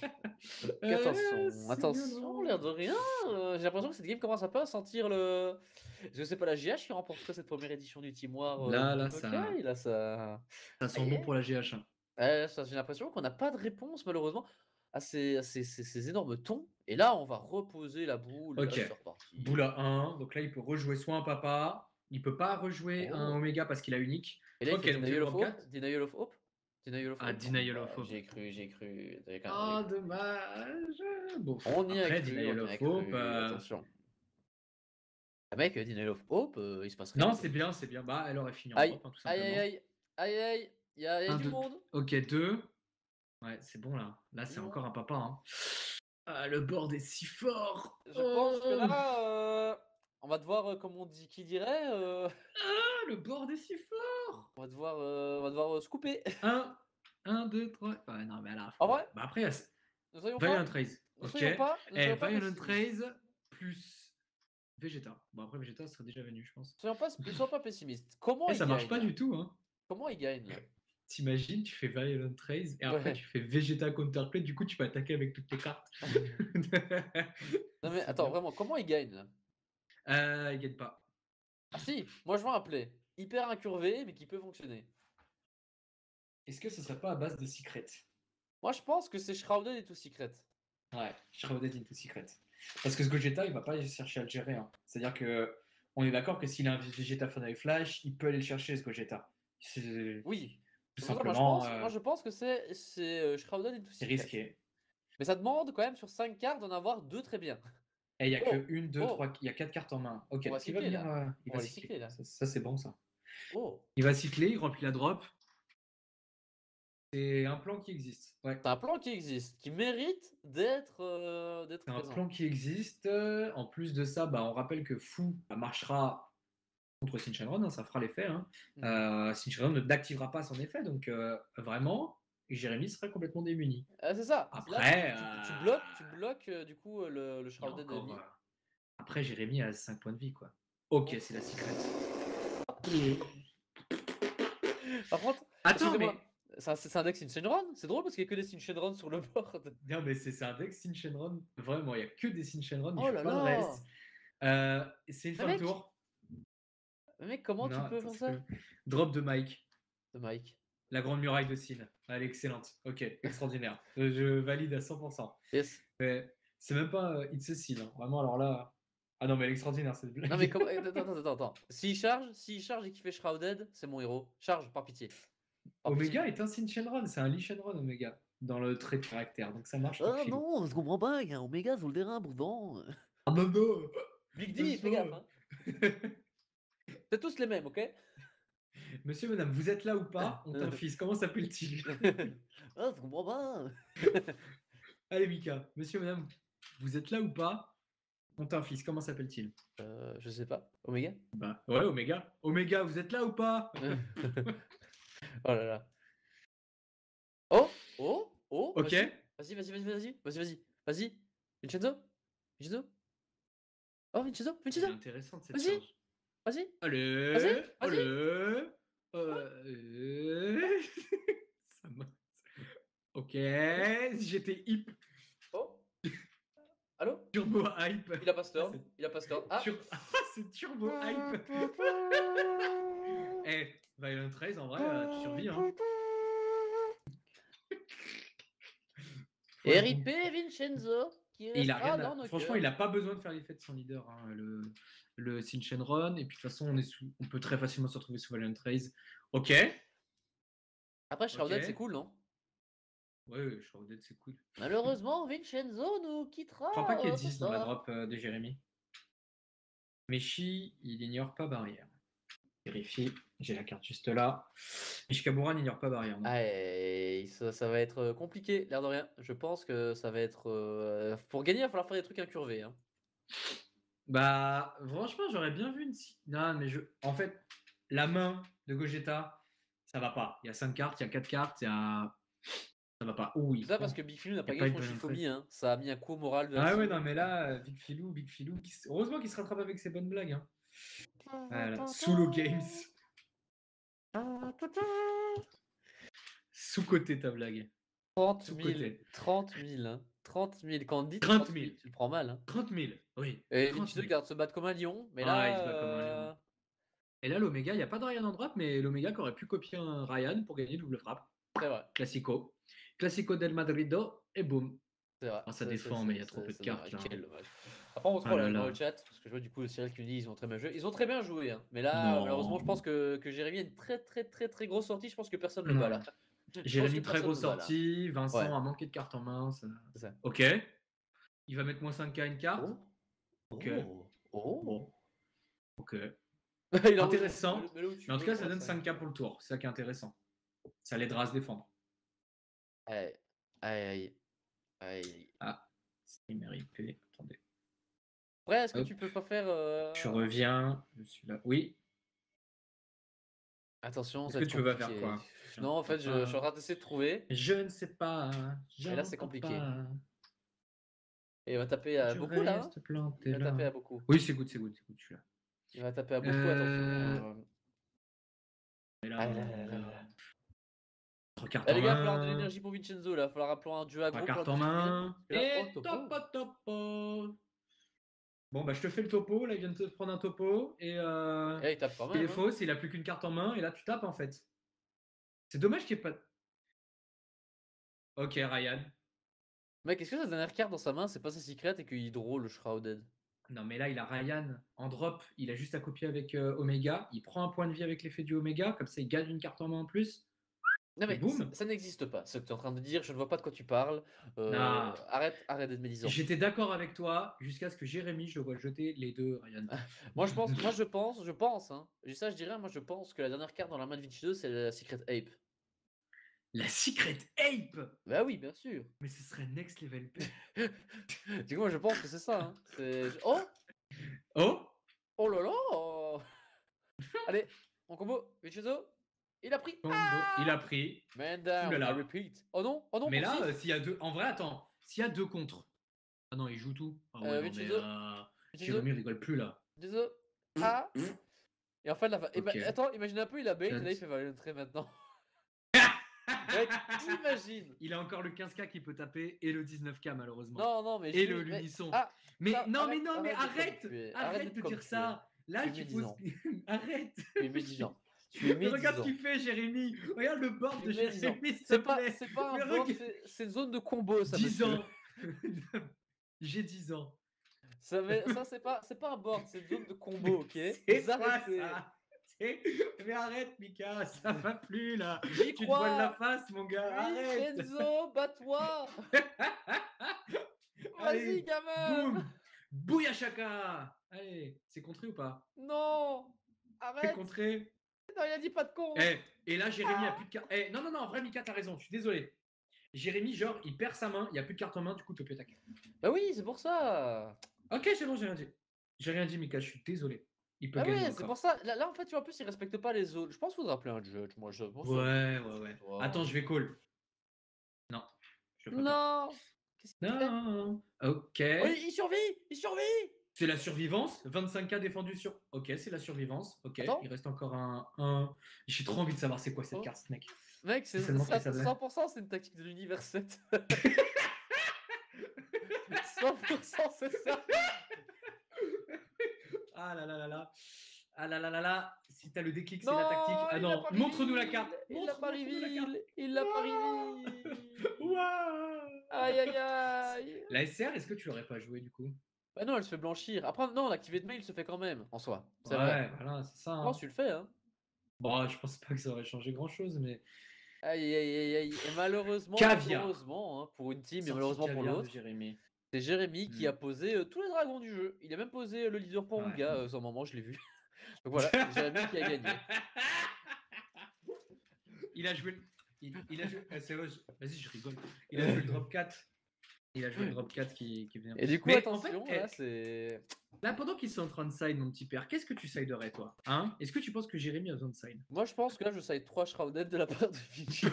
Attention, l'air de rien. J'ai l'impression que cette game commence un peu à sentir le. Je sais pas, la GH qui remporterait cette première édition du Team War. Là, Budokai, là, ça. ça sent bon pour la GH. Hein. J'ai l'impression qu'on n'a pas de réponse, malheureusement, à ces énormes tons. Et là, on va reposer la boule. Ok. Là, c'est reparti. Boule à 1. Donc là, il peut rejouer soit un papa. Il peut pas rejouer un Omega parce qu'il a unique. Et là, il fait donc Denial of Hope. Denial of Hope. Denial of Hope. J'ai cru. Ah, dommage. Bon, On y a après, cru, Denial on y a of cru. Hope. Attention. Ah, mec, Denial of Hope, il se passe rien. Non, c'est bien. Bah, elle aurait fini en Aïe, drop, hein, tout simplement. aïe. Il y a du monde. Ok, 2. Ouais, c'est bon là. Là, c'est encore un papa. Hein. Ah, le board est si fort. Je pense que là, on va devoir, comme on dit, qui dirait. Ah, le board est si fort. On va devoir se couper. 1, 2, 3. Ouais, non, mais là. En vrai, Bah après, ne soyons Violent pas. Raise. Ne Ok. soyons pas Violent pessimistes. Raise plus Vegeta. Bon, après, Vegeta serait déjà venu, je pense. Ne soyons pas pessimistes. Comment il ça gagne marche pas là du tout, hein. Comment il gagne là T'imagines, tu fais Violent Raise et après Ouais. tu fais Vegeta Counterplay, du coup tu peux attaquer avec toutes tes cartes. Non mais attends, vraiment, comment il gagne là Il gagne pas. Ah si, moi je vois un play. Hyper incurvé, mais qui peut fonctionner. Est-ce que ce serait pas à base de Secret? Moi, je pense que c'est Shrouded et tout Secret. Ouais, Shrouded into Secret. Parce que ce Gogeta, il va pas aller chercher à le gérer, hein. C'est-à-dire que on est d'accord que s'il a un Vegeta Final Flash, il peut aller le chercher, ce Gogeta. C'est Oui. tout C'est pour ça, simplement moi, je pense que c'est Shrouded et tout c'est Secret. risqué. Mais ça demande quand même sur 5 cartes d'en avoir 2 très bien. Et il y a Oh, que une, deux, oh, trois, il y a 4 cartes en main. Ok, on va donc il va cycler venir, là. il On va va les cycler. cycler là. Ça, c'est bon ça. Oh. Il va cycler, il remplit la drop. C'est un plan qui existe. Ouais. C'est un plan qui existe, qui mérite d'être C'est un présent. plan qui existe. En plus de ça, bah, on rappelle que Fou marchera contre Shinchonron, hein, ça fera l'effet. Hein. Shinchonron n'activera pas son effet, donc vraiment, Jérémy serait complètement démuni. C'est ça. Là, Après, tu bloques du coup le il y a Shrouded encore. Enemy. Après, Jérémy a 5 points de vie, quoi. Ok, c'est la secret. Par contre, Attends, mais. excusez-moi, c'est un deck Shinron? C'est drôle parce qu'il y a que des Shinron sur le board. Non, mais c'est un deck Shinchonron. Vraiment, il n'y a que des Shinchonron, il Oh joue là pas le là! reste. C'est une Mais fin de mec, tour. comment Non, tu peux attends, faire ça? Drop de Mike. De Mike. La grande muraille de Sin. Elle est excellente. Ok, extraordinaire. Je valide à 100%. Yes. Mais c'est même pas It's a Sin, hein. Vraiment, alors là. Ah non, mais elle est extraordinaire cette blague. Non mais comment. Attends. S'il charge et qu'il fait Shrouded, c'est mon héros. Charge, par pitié. Par pitié. Omega est un Sin Shenron, c'est un Lee Shenron Omega dans le trait de caractère, donc ça marche pour Ah Philou. non, je comprends pas, il y a un Omega sur le terrain pourtant. Ah non, non. Big D, fais gaffe, hein. C'est tous les mêmes, ok? Monsieur, madame, vous êtes là ou pas? On t'a fils, comment s'appelle-t-il? Ah, je comprends pas. Allez, Mika, monsieur, madame, vous êtes là ou pas? On t'a fils, comment s'appelle-t-il? Je sais pas. Omega? Bah ouais, Omega. Omega, vous êtes là ou pas? Oh là là. Oh! Ok. Vas-y. Vincenzo? Oh, Vincenzo? Elle est intéressante cette Vas-y! charge. Vas-y! Allez, Vas-y! allez. Ça m'a- Ok, j'étais hip. Oh! Allô? Turbo hype. Il a pas store. Ah! C'est turbo hype. Eh, Violent 13, en vrai, tu survis, hein. Et RIP Vincenzo, qui Et il a restera rien dans à... nos Franchement, cœurs. il a pas besoin de faire l'effet de son leader, hein, le Sin Shenron. Et puis de toute façon, on peut très facilement se retrouver sous Valiant Raze. Ok. Après, Shrouded, Ok. c'est cool, non? Ouais, Shrouded, c'est cool. Malheureusement, Vincenzo nous quittera Je crois pas qu'il y ait ce 10 dans la soir. drop de Jérémy. Meshi, il ignore pas barrière. Vérifie, j'ai la carte juste là. Ishikabura n'ignore pas barrière. Non. Ah, et ça va être compliqué, l'air de rien. Je pense que ça va être. Pour gagner, il va falloir faire des trucs incurvés. Hein. Bah, franchement, j'aurais bien vu une. Non, mais en fait, la main de Gogeta, ça va pas. Il y a 5 cartes, il y a 4 cartes, il y a. Ça va pas. Oh oui. C'est ça parce que Big Philou n'a pas y a pas gagné eu son de Valiant Shifumi. Hein. Ça a mis un coup au moral de la Ah ouais, team. non, mais là, Big Philou, heureusement qu'il se rattrape avec ses bonnes blagues. Hein. Voilà. Solo Games. Sous-côté ta blague. 30 000. Sous-côté. 30 000. Hein. 30 000. Quand on dit 30 30 000. 000, tu le prends mal. Hein. 30 000. Oui. Et 30 Vincenzo 000. garde se battre comme un lion. Mais Ah, il se bat comme un lion. là. Et là, l'Omega, il n'y a pas de Ryan en drop, mais l'Omega qui aurait pu copier un Ryan pour gagner double frappe. C'est vrai. Classico. Classico del Madrido, et boum. C'est vrai. Oh, ça défend, mais il y a trop peu de cartes là. Quel dommage. Après, on se Ah là relève dans là. le chat, parce que je vois du coup Cyril qui nous dit ils ont très bien joué. Ils ont très bien joué, hein. Mais là, Non. malheureusement, je pense que Jérémy a une très grosse sortie. Je pense que personne ne le bat Non. là. Je pense Jérémy, que très personne grosse le bat, là. sortie. Vincent Ouais. a manqué de cartes en main. Ça... C'est ça. Ok. Il va mettre moins 5K à une carte. Oh. Ok. Oh. Bon. Ok. Il en- Intéressant. mets-le où tu Mais en tout veux, cas, ça quoi, donne 5K pour le tour. C'est ça qui est intéressant. Ça l'aidera à se défendre. Aïe. Aïe. Ah, c'est RIP. Attendez. Après, est-ce que Hop. tu peux pas faire. Je reviens. Je suis là. Oui. Attention, Est-ce ça que va être tu veux faire compliqué. quoi? Non, en fait, je suis en train d'essayer de trouver. Je ne sais pas. Et là, c'est compliqué. Pas. Et il va taper à beaucoup là. Hein. Planté Il va là. taper à beaucoup. Oui, c'est good, je suis là. Il va taper à beaucoup, attention. Là, là. 3 cartes Ah, en les gars, il va main. falloir de l'énergie pour Vincenzo là. Il va falloir appeler un duo 3 aggro. cartes en main. Et topo. topo. Bon, bah, je te fais le topo. Là, il vient de te prendre un topo. Et il tape quand il même. est fausse. Il a plus qu'une carte en main. Et là, tu tapes en fait. C'est dommage qu'il n'y ait pas. Ok, Ryan. Mec, est-ce que sa dernière carte dans sa main, c'est pas sa secret et qu'il draw le Shrouded? Non, mais là, il a Ryan en drop. Il a juste à copier avec Omega. Il prend un point de vie avec l'effet du Omega. Comme ça, il gagne une carte en main en plus. Non Et mais ça, boum. ça n'existe pas. Ce que tu es en train de dire, je ne vois pas de quoi tu parles. Nah. Arrête d'être médisant. J'étais d'accord avec toi jusqu'à ce que Jérémy, je le vois jeter les deux, Ryan. Je pense, hein. Je dirais, moi je pense que la dernière carte dans la main de Vinci 2, c'est la Secret Ape. La Secret Ape. Bah oui, bien sûr. Mais ce serait next level. Du coup, moi je pense que c'est ça. Hein. Oh! Oh. Oh là là! Allez, on combo. Vincenzo, il a pris. Combo. Il a pris. Man Ouh down, là I là. repeat. Oh non, Mais pour là, six. s'il y a deux. En vrai, attends. S'il y a deux contre. Ah non, il joue tout. Ah ouais, non, mais Vincenzo, Jérémy rigole plus là. Vincenzo. Ah! Et en fait, Ok. attends, imagine un peu, il a bait, et là il Chance. fait Valiant Ray maintenant. Mec, imagine! Il a encore le 15K qui peut taper et le 19K malheureusement. Non, mais Et l'unisson. Ah! Mais ça, non, arrête, mais non, mais arrête arrête d'être de comme dire tu es. ça. Là, Tu es tu poses. médisant. Arrête. Tu es médisant. Tu es Mais regarde ce médisant. qu'il fait, Jérémy. Regarde le board Tu de es médisant. Jérémy, s'il te plaît. C'est pas Mais un board, regarde. c'est une zone de combo, ça, 10 monsieur. ans. J'ai 10 ans. Ça, c'est pas un board, c'est une zone de combo, ok? C'est Vous quoi arrêtez. ça? Mais arrête, Mika, ça va plus là. J'y Tu te voiles la crois! face, mon gars. Arrête. Vincenzo, bats-toi! Allez, Vas-y, gamin! boum. Bouyachaka. Allez, c'est contré ou pas? Non! C'est Arrête! contré. Non, il a dit pas de con! Et là, Jérémy a plus de cartes. Non, en vrai, Mika, t'as raison, je suis désolé. Jérémy, genre, il perd sa main, il n'y a plus de carte en main, du coup, il peut plus attaquer. Bah oui, c'est pour ça! Ok, c'est bon, j'ai rien dit. J'ai rien dit, Mika, je suis désolé. Il peut Ah gagner ouais, c'est encore. pour ça. Là, en fait, tu vois, en plus, il respecte pas les autres. Je pense qu'il faudra appeler un judge, moi. Je pense Ouais. Toi. Attends, je vais call. Non, je le ferai pas. Non! Qu'est-ce qu'il fait? Non. Ok. Oh, il survit! Il survit! C'est la survivance. 25K défendu sur. Ok, c'est la survivance. Ok, Attends. il reste encore un. J'ai trop envie de savoir c'est quoi cette Oh. carte, mec. Mec, c'est tellement ça, triste, ça 100%, c'est une tactique de l'univers 7. 100%, c'est ça. Ah là là là là. Ah là là là là. Si t'as le déclic, c'est Non, la tactique. Ah il l'a non, pas montre-nous la reveal. carte. Il l'a pas Montre-nous la carte. reveal. Il l'a pas reveal. Waouh. Aïe, aïe, aïe. La SR, est-ce que tu l'aurais pas joué du coup? Bah non, elle se fait blanchir. Après, non, l'activé de mail se fait quand même, en soi. C'est Ouais, vrai. voilà, c'est ça. Je Hein. pense que tu le fais, hein. Bon, je pense pas que ça aurait changé grand-chose, mais. Aïe, aïe, aïe, aïe. Et malheureusement, Caviar. heureusement, hein, pour une team et Sortie malheureusement pour caviar de l'autre, Jérémy. c'est Jérémy qui Hmm. a posé tous les dragons du jeu. Il a même posé le leader pour Ouais. Wunga, sur un moment, je l'ai vu. Donc voilà, c'est Jérémy qui a gagné. Il a joué. Il a joué. Vas-y, je rigole. Il a joué le drop 4. Il a joué le drop 4 qui vient. Et du coup, Mais attention, en fait, là, c'est. Là, pendant qu'ils sont en train de side, mon petit père, qu'est-ce que tu siderais, toi? Hein? Est-ce que tu penses que Jérémy a besoin de side? Moi, je pense que là, je side 3 Shrouded de la part de Vinci.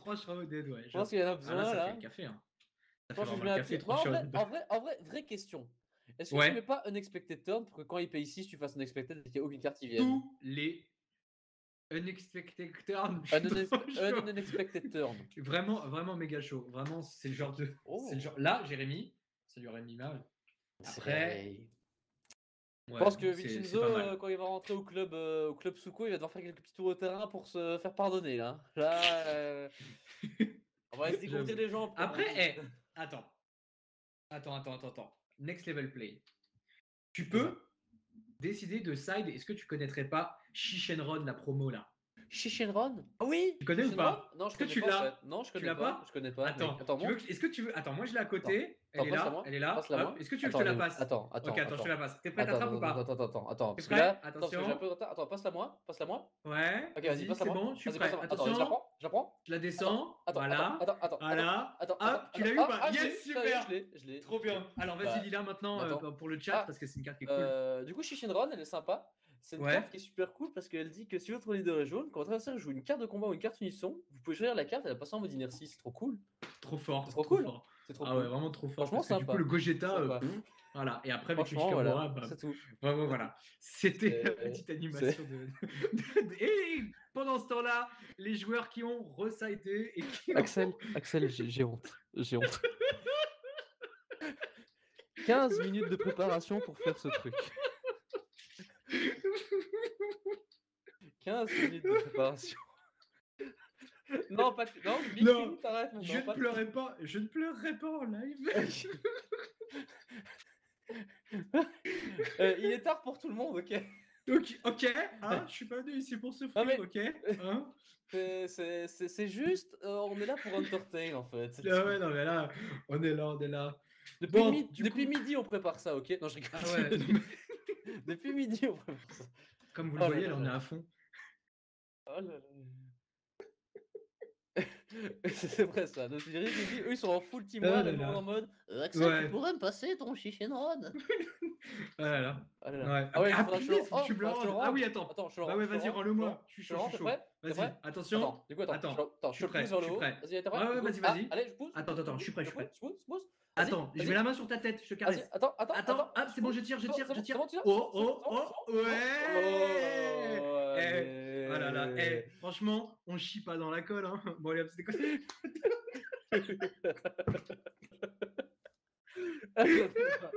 3 Shrouded, ouais. Je pense qu'il y en a besoin, là. Ça là. fait le café, hein. Ça Je fait pense que je vraiment mets le un café, petit. 3 Shrouded. En vrai, vraie question. Est-ce que Ouais. tu mets pas Unexpected Turn pour que quand il paye 6, tu fasses Unexpected et qu'il n'y ait aucune carte qui vienne? Tous les unexpected turns. Unexpected Turn. Vraiment méga chaud. Vraiment, c'est le genre de. Oh. C'est le genre... Là, Jérémy, ça lui aurait mis mal. Après. Je pense que Vincenzo, quand il va rentrer au club Suko, il va devoir faire quelques petits tours au terrain pour se faire pardonner. Là, on va essayer de compter les gens. Après, attends. Next level play. Tu peux décider de side. Est-ce que tu connaîtrais pas Shishenron, la promo là? Shishenron? Ah oui. Tu connais ou pas? Non, je Est-ce que connais tu pas. l'as? Non, je Tu connais l'as pas. pas? Je connais pas. Attends, est-ce que tu veux? Attends, moi je l'ai à côté. Elle est là. Elle est là. Est-ce que tu veux que je te la passe? Attends. Ok, attends, je te la passe. T'es prête à trappe ou pas? Attends. T'es Parce que là, prêt? Attention. attends, passe-la moi. Ouais. Ok, vas-y, passe-la c'est moi. bon, je suis Vas-y, prêt. passe-la moi. Attention. Attends, je la prends. Je la descends. Attends. Voilà. Attends. Hop, tu l'as eu ou pas? Yes, super. Je l'ai. Trop bien. Alors vas-y, Lila maintenant pour le chat parce que c'est une carte qui est cool. Du coup, Shishinron, elle est sympa. C'est une carte qui est super cool parce qu'elle dit que si votre leader est jaune, quand votre adversaire joue une carte de combat ou une carte unisson, vous pouvez choisir la carte et la passer en mode inertie. C'est trop cool. Trop fort. C'est trop cool. C'est trop cool. Ouais, vraiment trop fort. Franchement, parce que, du coup, le Gogeta, voilà. Et après, avec les voilà, c'est tout. Vraiment, voilà. C'était la petite animation Et pendant ce temps-là, les joueurs qui ont residé et qui Axel, j'ai honte. 15 minutes de préparation pour faire ce truc. 15 minutes de préparation. Non, pas non, Big Non, Philou, t'arrêtes je maintenant. ne Pas pleurerai pas, je ne pleurerai pas en live. Il est tard pour tout le monde, ok? Ok, hein, je suis pas venu ici pour Non souffrir, mais ok, hein. c'est juste, on est là pour entertain en fait. C'est Ah tout. ouais, non mais là, on est là, on est là. Depuis, Bon, du depuis coup, midi, on prépare ça, ok? Non, je rigole. ah ouais, non, mais Depuis midi, on prépare ça. comme vous le Oh là voyez, là là, on là. est à fond. Oh là là. C'est vrai ça. Notre dirige nous dit, eux ils sont en full team Ah one là et nous on est là. en mode Axel, tu Ouais, pourrais me passer ton Shishinron? ah là là. Ah là là. Ouais. Ah ouais, il Ah faudra que je le punaise, faut que oh, tu me le faudra que je te le rendes. Ah rende. oui, attends. Attends, je te le Bah rends, ouais, je te le vas-y, rends, je te le rends-le-moi. rends. Je suis Je te le chaud, je rends, suis t'es chaud. prêt? T'es Vas-y, prêt? attention. Du coup, attends, Attends, attends, je je suis te le pousse prêt, vers je le suis haut. prêt. Vas-y, t'es prêt? Ouais, ouais, Du coup, vas-y, ah, vas-y. allez, je pousse. Attends, je suis prêt, je suis prêt. Je pousse. Vas-y, Attends, je vas-y. mets la main sur ta tête, je te Vas-y, caresse. attends. Attends, hop, c'est bon, je tire, je tire, je tire. Tu l'as? Oh, C'est bon, oh, oh, c'est bon? ouais. Oh, Eh, oh là là, allez. franchement, on chie pas dans la colle, hein. Bon, allez, hop, c'était quoi? Ah, j'en ai marre.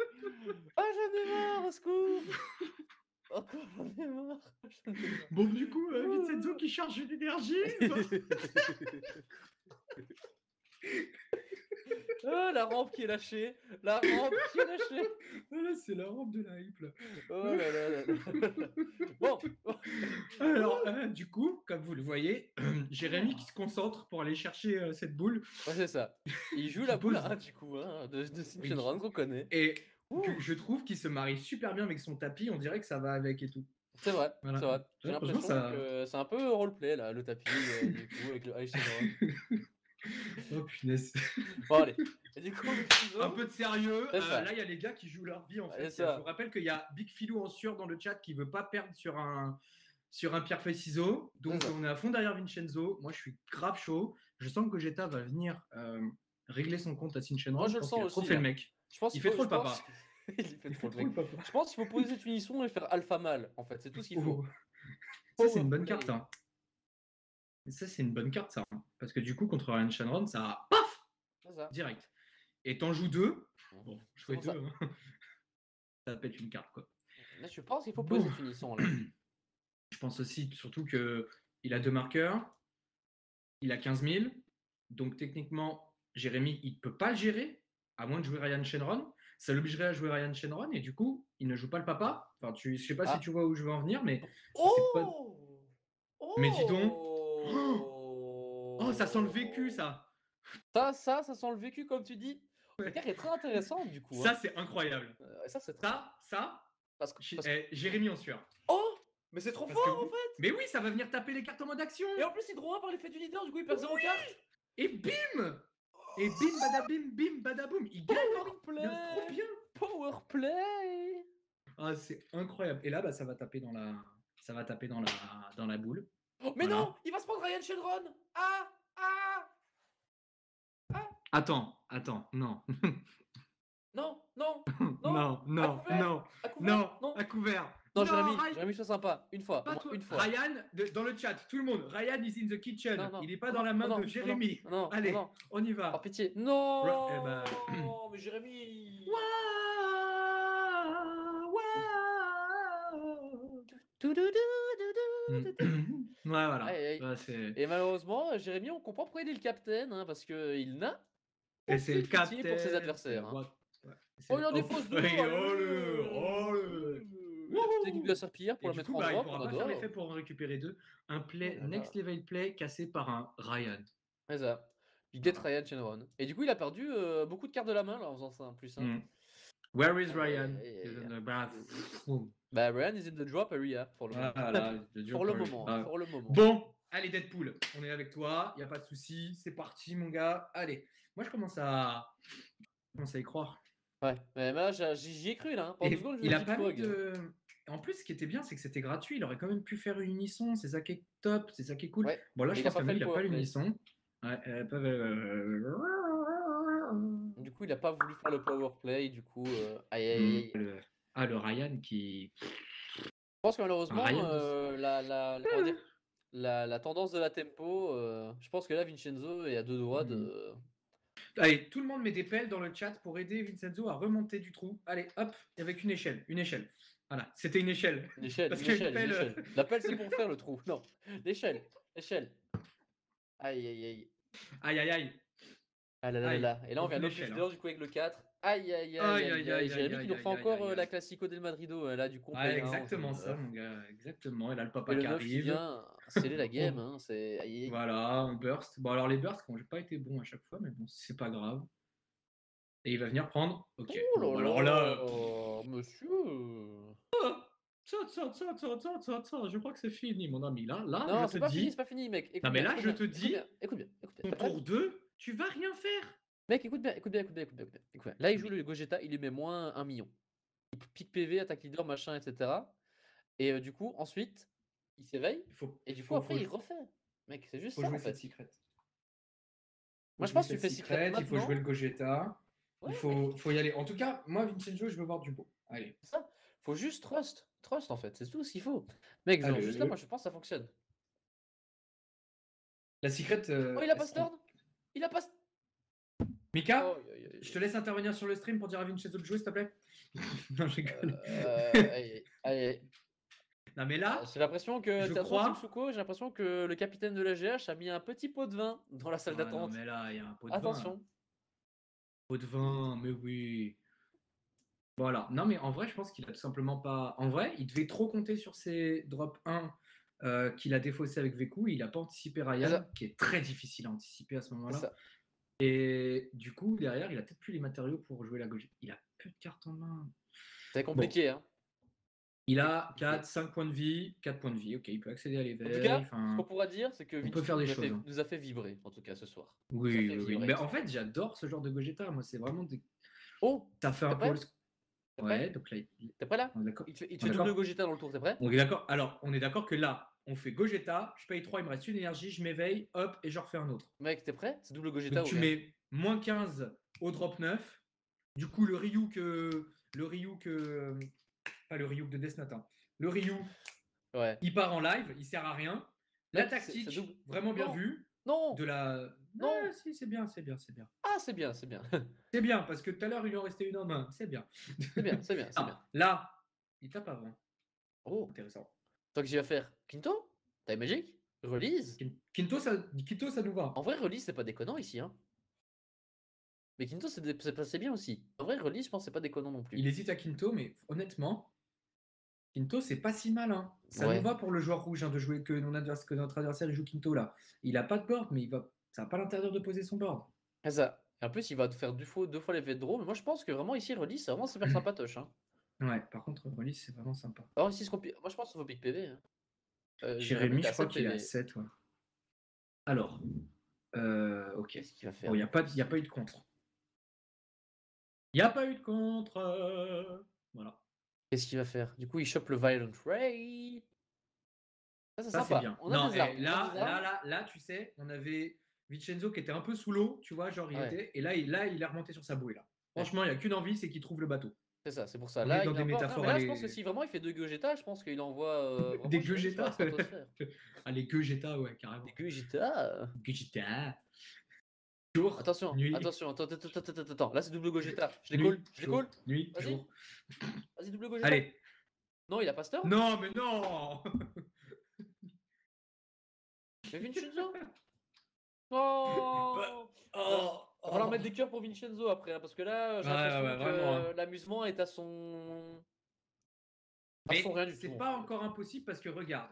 Ah, j'en ai marre, au secours. Encore, j'en ai marre. J'en ai marre. Bon, du coup, Vincenzo qui charge l'énergie. Oh, la rampe qui est lâchée. La rampe qui est lâchée. Voilà, c'est la rampe de la hype, là. Oh là là là là. Bon. Alors, du coup, comme vous le voyez, Jérémy qui se concentre pour aller chercher cette boule. Ouais, c'est ça. Il joue Qui la boule pose- à 1 du coup, hein, de Oui. Shinron qu'on connaît. Et Ouh. que je trouve qu'il se marie super bien avec son tapis. On dirait que ça va avec et tout. C'est vrai, Voilà. c'est vrai. J'ai Ouais, franchement, l'impression ça. que c'est un peu roleplay là, le tapis, du coup, avec le Ice Shinron. Oh punaise. Bon, allez. Et du coup, Shinzo, Un peu de sérieux. c'est ça. Là, il y a les gars qui jouent leur vie en fait. C'est ça. Je vous rappelle qu'il y a Big Philou en sueur dans le chat qui veut pas perdre sur un pierre feuille ciseaux. Donc C'est ça. on est à fond derrière Vincenzo. Moi, je suis grave chaud. Je sens que Gogeta va venir régler son compte à Shinron. Moi, je Je le pense sens qu'il a trop aussi, fait là. le mec. Je pense Il qu'il fait faut- trop le je pense- papa. Il fait Il trop fait le trop mec. le papa. Je pense qu'il faut poser cette unisson et faire alpha mâle, en fait. C'est tout ce qu'il faut. Oh. Ça, c'est une Power bonne play. carte. Hein. Et ça, c'est une bonne carte, ça. Hein. Parce que du coup, contre Ryan Shenron, ça paf C'est ça. direct. Et t'en joues deux. Bon, je C'est jouais pour ça. deux. Hein. Ça pète une carte, quoi. Mais je pense qu'il faut Bon. poser cette unisson là. Je pense aussi, surtout qu'il a deux marqueurs. Il a 15 000. Donc, techniquement, Jérémy, il ne peut pas le gérer, à moins de jouer Ryan Shenron. Ça l'obligerait à jouer Ryan Shenron, et du coup, il ne joue pas le papa. Enfin, je ne sais pas si tu vois où je veux en venir, mais c'est pas. Mais dis donc. Oh, ça sent le vécu, ça. Ça sent le vécu, comme tu dis. La carte est très intéressante, du coup. Ça, Hein. c'est incroyable. Ça, c'est très... Ça, Parce que... Jérémy en sueur. Oh, mais c'est trop Parce fort, que en fait. Mais oui, ça va venir taper les cartes en mode action. Et en plus, il droit par l'effet du leader, du coup, il perd 0 cartes. Et bim. Et bim, badabim, bim, badaboum. Il gagne. Powerplay. C'est trop bien. Powerplay. Ah, c'est incroyable. Et là, bah, ça va taper dans la boule. Oh, mais Voilà. non, il va se prendre Ryan Shenron. Attends, non. Non. Non, à couvert. Non, Jérémy, sois sympa. Une fois. Pas toi. Une fois. Ryan, dans le chat, tout le monde. Ryan is in the kitchen. Non, il n'est pas dans la main de Jérémy. Non, Allez, on y va. Par pitié. Non. Eh ben... mais Jérémy. Ouais, voilà. Aïe. Ouais, et malheureusement, Jérémy, on comprend pourquoi il est le capitaine, hein, parce qu'il n'a et c'est le pitié capitaine pour ses adversaires. Hein. Oh, il y a des fausses deux. Petite équipe de la serpillière pour et la du mettre coup, en il drop. pourra pas faire l'effet pour en récupérer deux. Un play, next level play cassé par un Ryan. C'est ça. Il get Ryan Shenron. Et du coup, il a perdu beaucoup de cartes de la main là, en faisant ça en plus. Hein. Where is Ryan? Bah, Ryan is in the drop area pour le moment. Pour le moment. Bon, allez Deadpool, on est avec toi, il n'y a pas de souci, c'est parti mon gars. Allez, moi je commence à y croire. Ouais, mais là j'y ai cru là. Hein. Pendant 2 secondes, il a pas mis de... En plus, ce qui était bien, c'est que c'était gratuit. Il aurait quand même pu faire une unisson. C'est ça qui est top, c'est ça qui est cool. Ouais. Bon, là, je pense qu'il n'a pas l'unisson. Ouais, du coup, il n'a pas voulu faire le power play. Du coup, aïe. Le Ryan qui. Je pense que malheureusement, la tendance de la tempo, je pense que là, Vincenzo est à 2 doigts de. Allez, tout le monde met des pelles dans le chat pour aider Vincenzo à remonter du trou. Allez, hop, avec une échelle. Voilà, c'était une échelle. Une échelle. La pelle, c'est pour faire le trou. Non, l'échelle. Aïe, aïe, aïe. Aïe, aïe, aïe. Ah là là là Aïe. là. Et là, on vient Aucune d'obliger échelle. dehors du coup avec le 4. Aïe, aïe, aïe, Aïe, aïe, aïe, aïe. aïe, aïe, Jérémy qui aïe, nous aïe, refait aïe, encore aïe, la aïe. Classico del Madrido. Là, du coup, on Ouais, fait 1 exactement ça, mon gars. Exactement. Et là, le Et papa le qui 9 qui arrive. vient sceller la game. On- Hein. C'est. Aïe, aïe, aïe. Voilà, on burst. Bon, alors les bursts n'ont pas été bons à chaque fois, mais bon, c'est pas grave. Et il va venir prendre. Ok. Oh Bon, là bah alors là. là, monsieur. Je crois que c'est fini, mon ami. Là, je Non, te c'est dis. pas fini, mec. Non, Écoute mais bien, là, écoute je bien, te écoute dis, bien, écoute bien, écoute bien. ton T'es prêt? tour 2, tu vas rien faire. Mec, écoute bien, écoute bien, écoute bien, écoute bien, écoute bien. Écoute bien. Là, il joue Oui. le Gogeta, il lui met moins 1 million. Il pique PV, attaque leader, machin, etc. Et du coup, ensuite, il s'éveille. Il faut, Et du coup, faut, après, faut, il refait. Mec, c'est juste faut ça, jouer en cette fait. secret. Faut Moi, je jouer pense que tu cette fais secret secret, il faut jouer le maintenant. Gogeta. Ouais, mec, Faut y aller. En tout cas, moi, Vincenzo, je veux voir du beau. Allez. c'est ça. Faut juste trust. Trust, en fait. C'est tout ce qu'il faut. Mec, genre, juste là, moi, Allez. je pense que ça fonctionne. La secret, Oh, il a pas est-ce qu'on... Stern. Il a pas. Mika, Oh, aïe, aïe, je te aïe. laisse intervenir sur le stream pour dire à Vincenzo de jouer, s'il te plaît. Non, je rigole. Aïe, aïe, aïe. Non, mais là, J'ai l'impression que je t'es toi, Team crois. Souko, j'ai l'impression que le capitaine de la GH a mis un petit pot de vin dans la salle Ah non, d'attente. mais là, il y a un pot de vin. Attention. Pot de vin, mais oui. Voilà. Non, mais en vrai, je pense qu'il a tout simplement pas. En vrai, il devait trop compter sur ses drop 1 qu'il a défaussé avec Veku. Il n'a pas anticipé C'est Ryan, ça, qui est très difficile à anticiper à ce c'est moment-là. ça. Et du coup, derrière, il a peut-être plus les matériaux pour jouer la Gogeta. Il a peu de cartes en main. C'est Bon, compliqué, hein. il C'est a compliqué. 4, 5 points de vie. 4 points de vie, ok, il peut accéder à En tout l'éveil. cas, ce qu'on Enfin, pourra dire, c'est que on peut Vincenzo faire des choses. Hein. nous a fait vibrer, en tout cas, ce soir. Il nous a Oui, fait oui, oui. vibrer. Mais en fait, j'adore ce genre de Gogeta. Moi, c'est vraiment des... Oh, Ça fait un t'es peu... prêt? T'es prêt? Ouais, donc là, T'es prêt là? on est d'accord. Il te On est fait double d'accord. Gogeta dans le tour, t'es prêt? On est d'accord. Alors, on est d'accord que là, on fait Gogeta, je paye 3, il me reste une énergie, je m'éveille, hop, et je refais un autre. Mec, t'es prêt? C'est double Donc Gogeta ou tu rien? mets moins 15 au drop 9. Du coup, le Ryuk. Pas le Ryuk de Death Note. Hein. Le Ryu, Ouais. il part en live, il sert à rien. La Mec, c'est double. tactique, vraiment bien Non, vue. non, De la. non. Ah, si, c'est bien, c'est bien, c'est bien. Ah, c'est bien, c'est bien. C'est bien, parce que tout à l'heure, il en restait une en main. C'est bien. C'est bien, c'est bien, c'est Non, bien. là, il tape avant. Oh, Intéressant. toi que j'y vas faire. Quinto? Taille magique? Release? Quinto, ça nous va. En vrai, release, c'est pas déconnant ici, hein. Mais Quinto, c'est passé bien aussi. En vrai, release, je pense que c'est pas déconnant non plus. Il hésite à Quinto, mais honnêtement, Quinto, c'est pas si mal. Hein. Ça nous Ouais, va pour le joueur rouge hein, de jouer que notre adversaire il joue Quinto là. Il a pas de board, mais ça n'a pas l'intérieur de poser son board. c'est ça. Et en plus, il va te faire deux fois l'effet de draw. Mais moi, je pense que vraiment, ici, release, c'est vraiment super sympatoche. Hein. Ouais, par contre, Release, c'est vraiment sympa. Alors, ici, moi, je pense qu'il faut pick PV. Hein. Jérémy, t'as je crois 7 qu'il est à PV. 7. Ouais. Alors, ok. Qu'est-ce qu'il va faire? Bon, il n'y a pas eu de contre. Il n'y a pas eu de contre. Voilà. Qu'est-ce qu'il va faire? Du coup, il chope le Violent Ray. Ça, c'est Ça, c'est sympa. bien. On a Non, des armes. On a des armes. là, tu sais, on avait Vincenzo qui était un peu sous l'eau, tu vois, genre il Ouais. était. Et là, il est remonté sur sa bouée, là. Ouais. Franchement, il n'y a qu'une envie, c'est qu'il trouve le bateau. C'est ça, c'est pour ça. On Là, est dans il des est encore... Non, métaphores. mais là, je pense que si vraiment il fait deux Gogeta, je pense qu'il envoie vraiment Des Jérémy sur la Gogeta. stratosphère. Allez, Gogeta, ouais, carrément. Des Gogeta. Gogeta. Jour, Attention, nuit, attention, attends. Là, c'est double Gogeta. Je nuit, l'écoule, je jour, l'écoule. nuit, Vas-y, jour. vas-y, double Gogeta. Allez. Non, il a pas Stern. Non, mais non. Mais Vincenzo. Oh. Oh, Va falloir mettre des cœurs pour Vincenzo après, hein, parce que là, j'ai Ouais, l'impression ouais, que vraiment, hein. l'amusement est à son... Mais rien du c'est tout. pas encore impossible parce que regarde.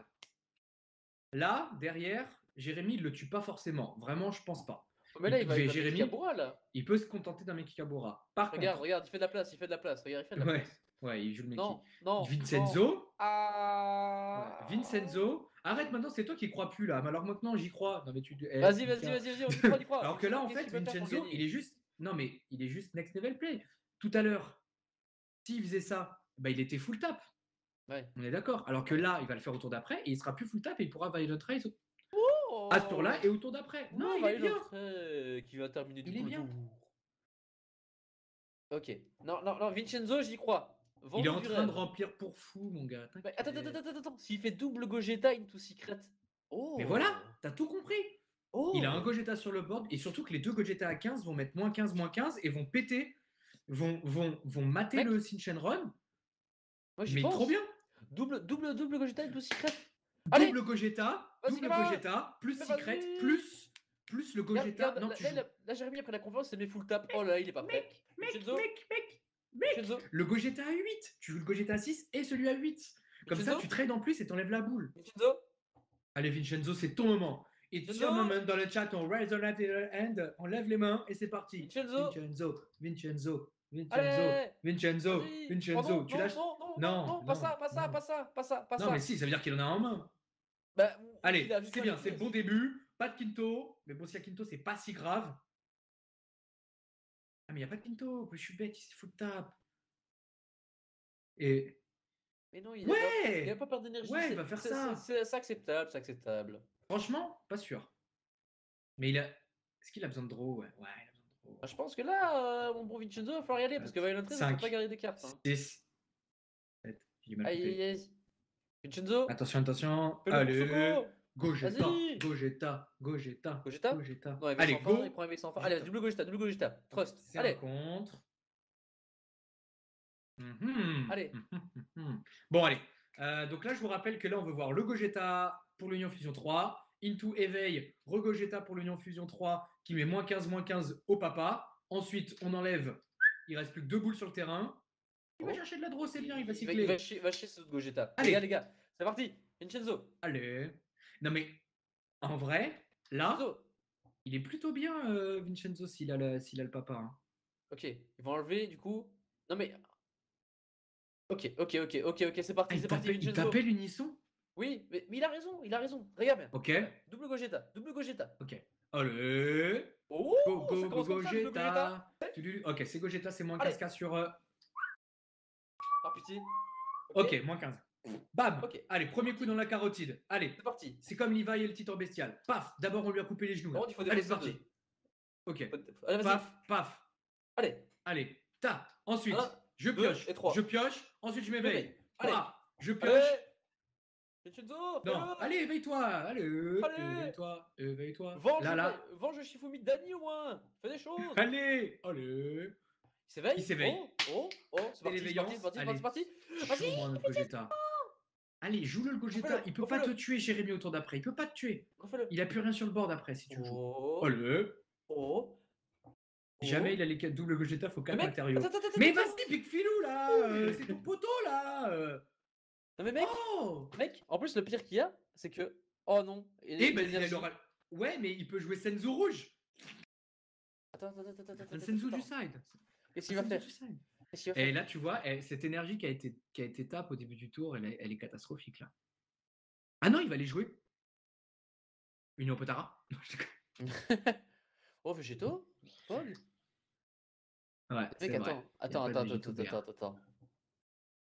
Là, derrière, Jérémy, il le tue pas forcément. Vraiment, je pense pas. Mais là, il va Jérémy, Mekikabura, là. il peut se contenter d'un Mekikabura. Par Regarde, contre, regarde, il fait de la place, il fait de la place. Regarde, il fait de la ouais, place. ouais, il joue le Meki. Non, non, Vincenzo, non. Ah. ouais, Vincenzo. Arrête maintenant, c'est toi qui crois plus là. Mais alors maintenant, j'y crois. Non mais Vas-y, Mika. on y croit, on y croit. Alors que là, en Qu'est-ce fait, qu'il peut faire pour Vincenzo, gagner? il est juste. Non mais il est juste next level play. Tout à l'heure, s'il faisait ça, bah, il était full tap. Ouais. On est d'accord. Alors que là, il va le faire au tour d'après et il sera plus full tap et il pourra Violet Race Oh. à ce tour-là et au tour d'après. Non, il est bien. Qui va terminer du Il est coup le bien. tour. Ok. Non, Vincenzo, j'y crois. Il est en du train rêve. de remplir pour fou, mon gars. Mais attends. S'il fait double Gogeta into Secret. Oh. Mais voilà, t'as tout compris. Oh. Il a un Gogeta sur le board et surtout que les deux Gogeta à 15 vont mettre moins 15 et vont péter, vont mater Mec, le Shinchen-Run. moi, j'y Mais pense. trop bien. Double Gogeta into Secret. Allez. Double Gogeta, Vas-y, double gamin. Gogeta, plus Mais Secret, vas-y. plus plus le Regarde, Gogeta. regarde, Non, là, tu là, joues. là, Jérémy, après la conférence, c'est mes full tap. Oh là, il est pas prêt. Vincenzo, Vincenzo, Le Gogeta à 8. Tu joues le Gogeta à 6 et celui à 8. Comme ça, Vincenzo, tu trades en plus et t'enlèves la boule. Vincenzo, Allez, Vincenzo, c'est ton moment. It's your Vincenzo, moment dans le chat. On raise the right hand, on lève les mains et c'est parti. Vincenzo. Vincenzo. Allez, vas-y. Oh Vincenzo. non, Tu non, lâches. non, non, non, Non, non, pas ça, non, pas ça, non. pas ça, pas ça, pas Non, mais ça. si, ça veut dire qu'il en a en main. Bah, ou qu'il Allez, a juste c'est pas bien, les c'est le pièces. bon début. Pas de Quinto. Mais bon, s'il y a Quinto, c'est pas si grave. Ah, mais il n'y a pas de Quinto. Je suis bête, il faut le tape. Et. Mais non, il Ouais va pas perdre d'énergie. Ouais, il va faire ça. C'est acceptable, c'est acceptable. Franchement, pas sûr. Mais il a. Est-ce qu'il a besoin de draw? Ouais, il a besoin de draw. Bah, je pense que là, mon bon Vincenzo, il va falloir y aller parce que Violent Trace, il peut pas garder des cartes. Hein. 6, 7. J'ai mal Aïe, coupé. aïe, aïe. Vincenzo, Attention, attention. fais-le Allez. Kusuko. Gogeta. Vas-y. Gogeta. Gogeta Non, il va Allez, sans fin, go. il prend un mec sans fin. Allez, double Gogeta. Trust. C'est un Allez, contre. allez. Bon, allez. Donc là, je vous rappelle que là, on veut voir le Gogeta pour l'Union Fusion 3. Into Éveil, re-Gogeta pour l'Union Fusion 3 qui met -15 au papa. Ensuite, on enlève. Il reste plus que 2 boules sur le terrain. Il va chercher de la draw, c'est bien, il va cycler. Il va chier ce Gogeta. Allez. Les gars, c'est parti. Vincenzo. Allez. Non, mais en vrai, là, Vincenzo. il est plutôt bien, Vincenzo, s'il a le papa. Hein. Ok, ils vont enlever du coup. Non, mais. Ok, c'est parti, Ah, c'est parti, il Vincenzo. t'appelle Unisson? Oui, mais il a raison. Regarde bien. Ok. Double Gogeta. Ok. Allez. Oh, Go, Gogeta. Ok, c'est Gogeta, c'est moins Allez. 15K sur. Par pitié. Ok, moins 15. Bam. Ok. Allez, premier coup dans la carotide. Allez. C'est parti. C'est comme Levi et le titan bestial. Paf. D'abord, on lui a coupé les genoux. Là. Par contre, il faut Allez, défausser c'est parti. deux. Ok. Allez, vas-y. Paf. Allez. Ta. Ensuite, je pioche. Et 3. Je pioche. Ensuite, je m'éveille. Allez. Je pioche. Vincenzo. Non. Allez, éveille-toi. Allez. Éveille-toi. Venge Shifumi Dani au moins. Fais des choses. Allez. Il s'éveille. Oh, c'est parti. Joue-moi notre Gogeta. Allez, joue-le le Gogeta. Il peut pas te tuer, Jérémy, au tour d'après. Il peut pas te tuer. Il a plus rien sur le board après si tu le joues. Allez. Jamais il a les 4 double Gogeta, faut 4 matériaux. Mais vas-y, Big Filou là. C'est ton poteau là. Non mais mec, en plus le pire qu'il y a, c'est que oh non. Ouais, mais il peut jouer Senzu rouge. Attends. Senzu du side. Qu'est-ce qu'il va faire? Et là, tu vois, cette énergie qui a été tape au début du tour, elle est catastrophique là. Ah non, il va aller jouer. Union Potara. Oh, Végéto? Paul? Ouais, mec, attends.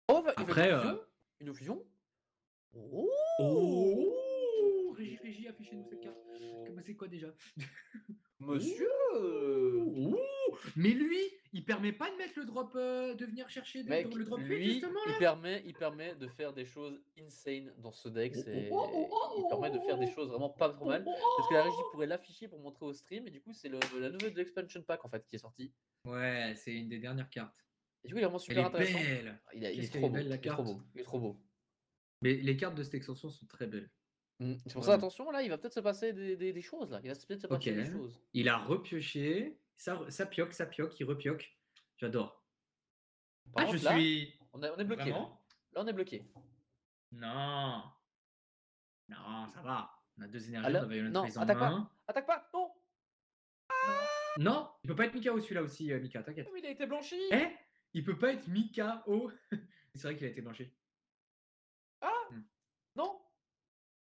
Oh, bah, après, une fusion? Régie, affichez-nous cette carte. C'est quoi déjà? Monsieur! Mais lui, il permet pas de mettre le drop, de venir chercher le drop lui, justement là. Il permet de faire des choses insane dans ce deck. Il permet de faire des choses vraiment pas trop mal. Parce que la régie pourrait l'afficher pour montrer au stream. Et du coup, c'est la nouvelle de l'expansion pack en fait qui est sortie. Ouais, c'est une des dernières cartes. Et du coup, il est vraiment super intéressant. Belle. Il est trop beau. Il est trop beau. Mais les cartes de cette extension sont très belles. C'est pour ça, attention, là, il va peut-être se passer des choses. Là. Il va peut-être se passer des choses. Il a repioché. Ça pioque, il repioque. J'adore. On est bloqué. Là, on est bloqué. Non, ça va. On a 2 énergies, on a Violent Trace en main. Attaque pas. Non, il peut pas être Mikao celui-là aussi, Mika, t'inquiète. Mais il a été blanchi. Il peut pas être Mikao. C'est vrai qu'il a été blanchi.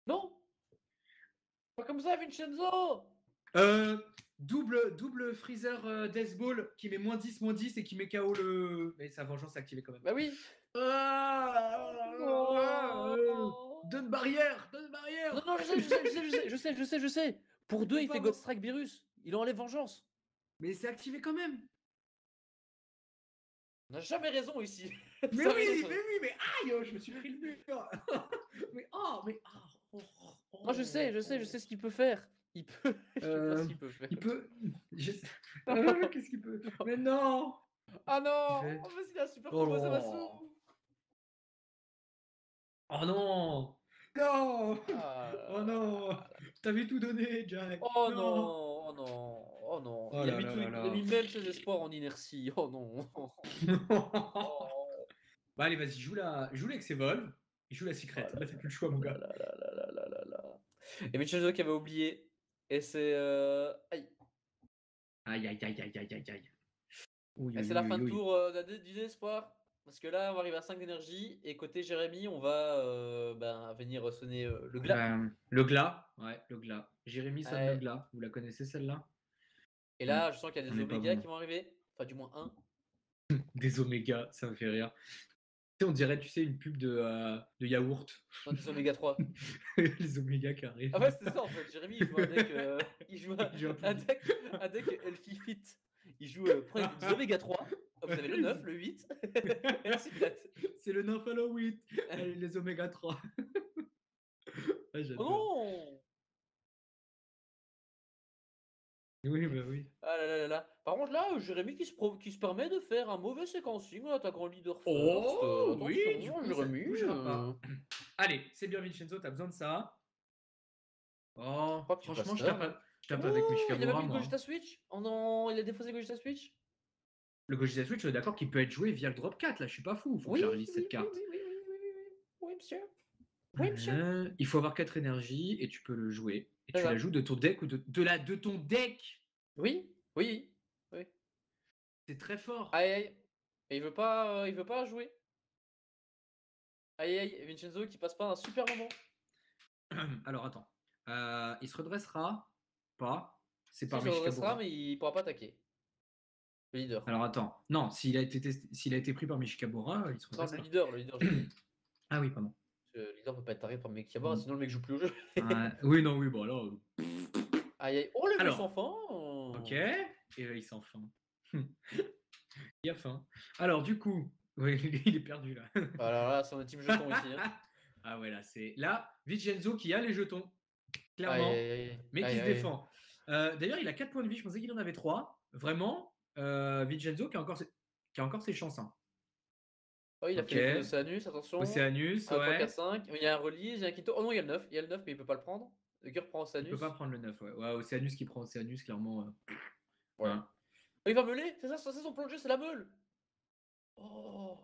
Non. Pas comme ça, Vincenzo. Double Freezer Death Ball qui met -10 et qui met KO le. Mais sa vengeance est activée quand même. Bah oui. Donne barrière. Non, je sais. Pour 2, il fait God Strike Virus. Il enlève vengeance. Mais c'est activé quand même. On n'a jamais raison ici. Mais oui, mais aïe, je me suis pris le mur. Moi, je sais ce qu'il peut faire. Il peut. Je sais pas ce qu'il peut faire. Il peut. Qu'est-ce qu'il peut? Mais non. Ah non. En fait, il a super combo Zamasu. Oh non. Oh non. T'avais tout donné, Jack. Oh Non. non, oh non, oh non. Oh Il a là mis, là tout, là il a là. mis même ses espoirs en inertie. Oh non. Oh Bah allez, vas-y, joue avec ses vols. Et joue la secret. Là, t'as plus le choix, mon là gars. là là là là là là là. Et Vincenzo qui avait oublié. Et c'est. Aïe. Aïe, aïe, aïe, aïe, aïe, aïe, aïe. Oui, Et oui, c'est la fin oui, de oui. tour du désespoir. Parce que là, on va arriver à 5 d'énergie. Et côté Jérémy, on va venir sonner le glas. Le glas. Ouais, le glas. Jérémy sonne le Ouais. glas. Vous la connaissez, celle-là? Et là, je sens qu'il y a On des n'est pas omégas bon. qui vont arriver. Enfin, du moins un. Des omégas, ça me fait rire. Tu sais, on dirait, tu sais, une pub de yaourt. Non, des oméga 3. Les omégas qui arrivent. Ah ouais, c'est ça en fait. Jérémy, il joue un deck. Il joue Il joue un peu un vite. deck, un deck Elfie Fit. Il joue prenez des oméga 3. Vous avez le 9, le 8. Et ainsi de suite. C'est le Nymphala 8. Allez, les oméga 3. Ah, Oh j'adore. non! Oui, bah oui. Ah là là là là. Par contre, là, Jérémy qui se permet de faire un mauvais séquencing en attaquant leader first. Oh, oui, Attention, du coup, ça Jérémy. ne bougera pas. Allez, c'est bien, Vincenzo, t'as besoin de ça. Oh, Oh, petit franchement, je pasteur, tape avec Oh, il a Mishkamura, même mis le moi. Gogeta Switch. Oh non, il a défaussé Gogeta Switch. Le Gogeta Switch, je suis d'accord qu'il peut être joué via le drop 4, là, je suis pas fou, faut que Oui, je oui, réalise oui, cette carte. oui, monsieur. Oui, monsieur. Il faut avoir 4 énergies et tu peux le jouer. Et C'est tu ça. la joues de ton deck ou de ton deck. Oui, oui, oui. C'est très fort. Aïe aïe. Et il veut pas jouer. Aïe aïe, Vincenzo qui passe pas un super moment. Alors attends. Il se redressera pas. C'est Si, par il se redressera, Mishkamura. mais il pourra pas attaquer. Le leader. Alors attends. Non, s'il a été pris par Mishkamura, il se Non, redresse pas. le leader, j'ai dit. Ah oui, pardon. Le leader peut pas être taré par Mekiabara, sinon le mec joue plus au jeu. Oui, non, oui, bon alors. Aïe aïe. Oh, le vieux Alors, sans fin. ok. Et il s'en faim. Il a faim. Alors, du coup, oui, il est perdu là. Alors là, c'est un team jeton ici. Hein. Ah ouais, là, c'est. Là, Vincenzo qui a les jetons, clairement, Aïe, aïe, aïe. mais qui Aïe, se aïe. défend. D'ailleurs, il a 4 points de vie, je pensais qu'il en avait 3. Vraiment, Vincenzo qui a encore ses chances. Hein. Oh, il a Ok. fait les feux d'Océanus, attention. Océanus, 3, ouais. 4, 5. Il y a un release, il y a un Quinto. Oh non, il y a le 9. Il y a le 9, mais il peut pas le prendre. Le cœur prend Il peut Océanus. pas prendre le 9, ouais. Ouais, Océanus qui prend Océanus, clairement. Ouais. Hein. Oh, il va meuler. C'est ça, c'est son plan de jeu, c'est la meule. Oh.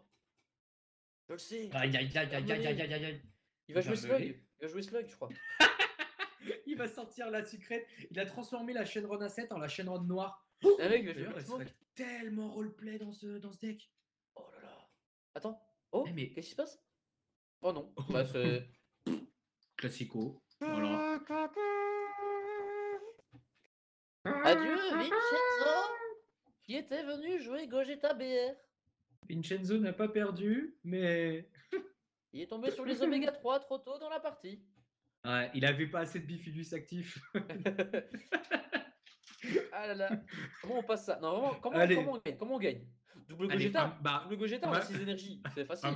Je le sais. Aïe, aïe, aïe, aïe, aïe, aïe, aïe, aïe. Il va jouer meuler. Slug. Il va jouer Slug, je crois. Il va sortir la secret. Il a transformé la Shenron A7 en la Shenron noire. Un mec, il va jouer D'ailleurs, Black elle Smoke. serait tellement roleplay dans ce deck. Oh là là. Attends. Oh, Eh, mais- qu'est-ce qui se passe? Oh non. Bah, c'est. Classico. Voilà. Adieu, Vincenzo, qui était venu jouer Gogeta BR. Vincenzo n'a pas perdu, mais Il est tombé sur les Oméga 3 trop tôt dans la partie. ouais, il avait pas assez de bifidus actif. Ah là là. Comment on passe ça? Non, vraiment, Allez. comment on gagne? Double Allez, Gogeta. bah, Double Gogeta, on a 6 énergies. C'est facile.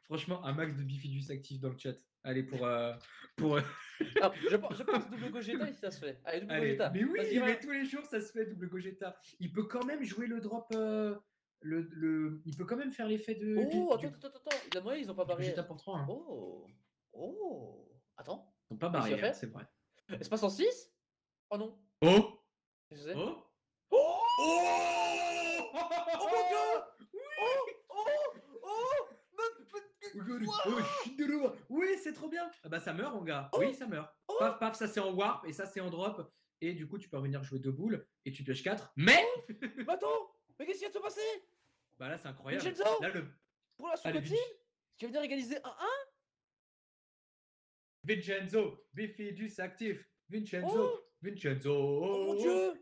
Franchement, un max de bifidus actif dans le chat. Allez, pour. Ah, je pense double Gogeta si ça se fait. Allez, double Allez. Gogeta. Mais oui, Vas-y, mais tous les jours, ça se fait, double Gogeta. Il peut quand même jouer le drop. Il peut quand même faire l'effet de. Oh, attends. Il a moyen, ils ont pas du Gogeta barrière. pour 3. Hein. Oh. Attends. Ils sont pas Qu'est-ce qu'il va barrières, faire c'est vrai. Espace en 6? Oh non. Oh Qu'est-ce que c'est? Oh Oh Oh Oh mon dieu! Oui, c'est trop bien. Ah bah ça meurt, mon gars. Oh Oui, ça meurt. Oh Paf, paf, ça c'est en warp et ça c'est en drop. Et du coup, tu peux revenir jouer 2 boules et tu pioches 4. Mais Mais attends! Mais qu'est-ce qui vient de se passer? bah là, c'est incroyable. Vincenzo Là, Pour la Allez, sous-cotine? Tu vas venir égaliser 1-1? Vincenzo, Bifidus actif. Vincenzo, Oh Vincenzo. Oh mon dieu!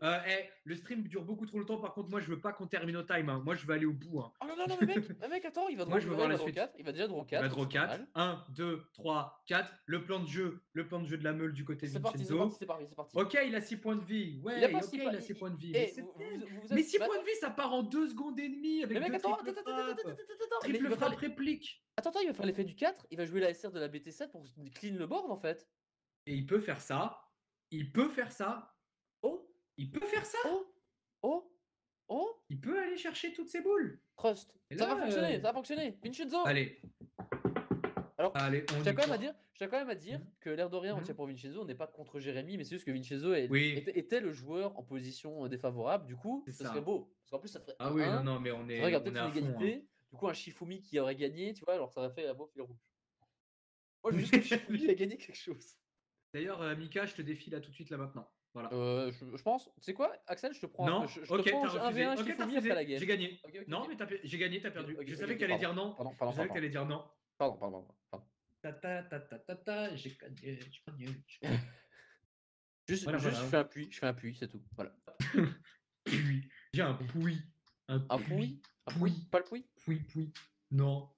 Le stream dure beaucoup trop longtemps. Par contre, moi, je veux pas qu'on termine au time. Hein. Moi, je veux aller au bout. Hein. Oh non, mais mec, attends, il va Moi, je veux voir la draw suite. 4. Il va déjà draw On 4. va draw c'est pas 4. mal. 1, 2, 3, 4. Le plan de jeu de la meule du côté de C'est parti, Vincenzo. c'est parti. Ok, il a 6 points de vie. Ouais, Il a pas ok, six il points- a 6 points de vie. Eh, Mais, c'est vous bien. êtes- Mais 6 bah, points de vie, ça part en 2 secondes et demie avec Mais mec, deux attends. triple frappes. Mais il Triple va faire frappe réplique. Attends, il va faire l'effet du 4. Il va jouer la SR de la BT7 pour clean le board en fait. Et il peut faire ça. Il peut faire ça. Oh Il peut faire ça. Oh Il peut aller chercher toutes ses boules. Trust. Et Ça là, va fonctionner. Vincenzo. Allez. Alors, Allez, je on tiens y quand même à croit. dire, je tiens quand même à dire Mhm. que l'air de rien, on Mhm. tient pour Vincenzo, on n'est pas contre Jérémy, mais c'est juste que Vincenzo Oui, était le joueur en position défavorable. Du coup, c'est ce serait ça. beau. Parce qu'en plus, ça ferait Ah oui, non, 1-1. non, mais C'est vrai qu'il y a on peut-être est une à fond, hein. égalité. Du coup, un Shifumi qui aurait gagné, tu vois, alors ça aurait fait un beau fil rouge. Moi, je veux juste que Shifumi ait gagné quelque chose. D'ailleurs, Mika, je te défie là tout de suite, là maintenant. Voilà. Je pense, tu sais quoi, Axel, je te prends, Non, je te ok, prends t'as refusé. 1v1 Ok, t'as Shifumi après la refusé. J'ai game. gagné. Ok, ok, Non, ok. mais j'ai gagné, t'as perdu. Ok, Je ok, savais ok, que t'allais pardon. dire non. Pardon, Je pardon, savais que pardon. t'allais dire non. Pardon. J'ai gagné, j'ai gagné, j'ai gagné. Juste, Voilà, je voilà. fais un puits, c'est tout. Voilà. Puis, j'ai un pouille. Un Un puits. pouis? Un pouis? Pouille. Pas le pouis? Pouille. Non.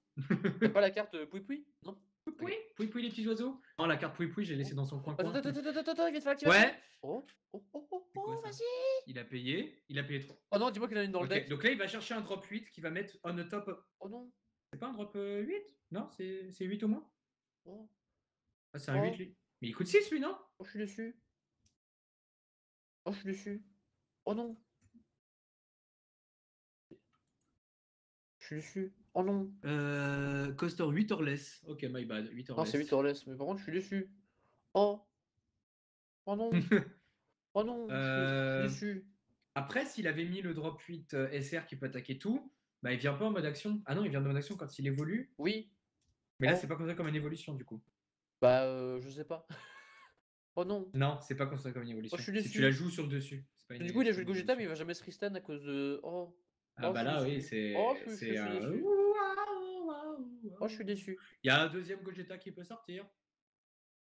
T'as pas la carte pouis? Non? Pouille, Ok. pouille, les petits oiseaux. Non, la carte pouille, j'ai laissé dans son coin. Attends, il vient de faire l'activation. Ouais. C'est quoi ça? Vas-y. Il a payé 3. Oh non, dis-moi qu'il y en a une dans le Ok, deck. donc là, il va chercher un drop 8 qui va mettre on the top. Oh non. C'est pas un drop 8? Non, c'est 8 au moins? Oh, Ah, c'est un 8 oh, lui. Mais il coûte 6 lui, non? oh, je suis déçu. Oh, je suis déçu. Oh non. Je suis déçu. Oh non. Coaster 8 or less. Ok, my bad, 8 or Non, c'est less. 8 Orless, mais par contre, je suis déçu. Oh. Oh non. Oh non. Je suis déçu. Après, s'il avait mis le drop 8 SR qui peut attaquer tout, bah il vient pas en mode action. Ah non, il vient en mode action quand il évolue. Oui. Mais là, Oh. c'est pas considéré comme une évolution du coup. Bah, je sais pas. Oh non. Non, c'est pas considéré comme une Oh, je évolution. suis Si tu la déçu. joues sur le dessus, c'est pas Du coup, il a c'est pas joué le une Gogeta, mais évolution. il va jamais se Risten à cause de. Oh. Ah Oh, je bah suis là, oui, déçu. Oh, je c'est suis déçu. Oh, je suis déçu. Il y a un deuxième Gogeta qui peut sortir.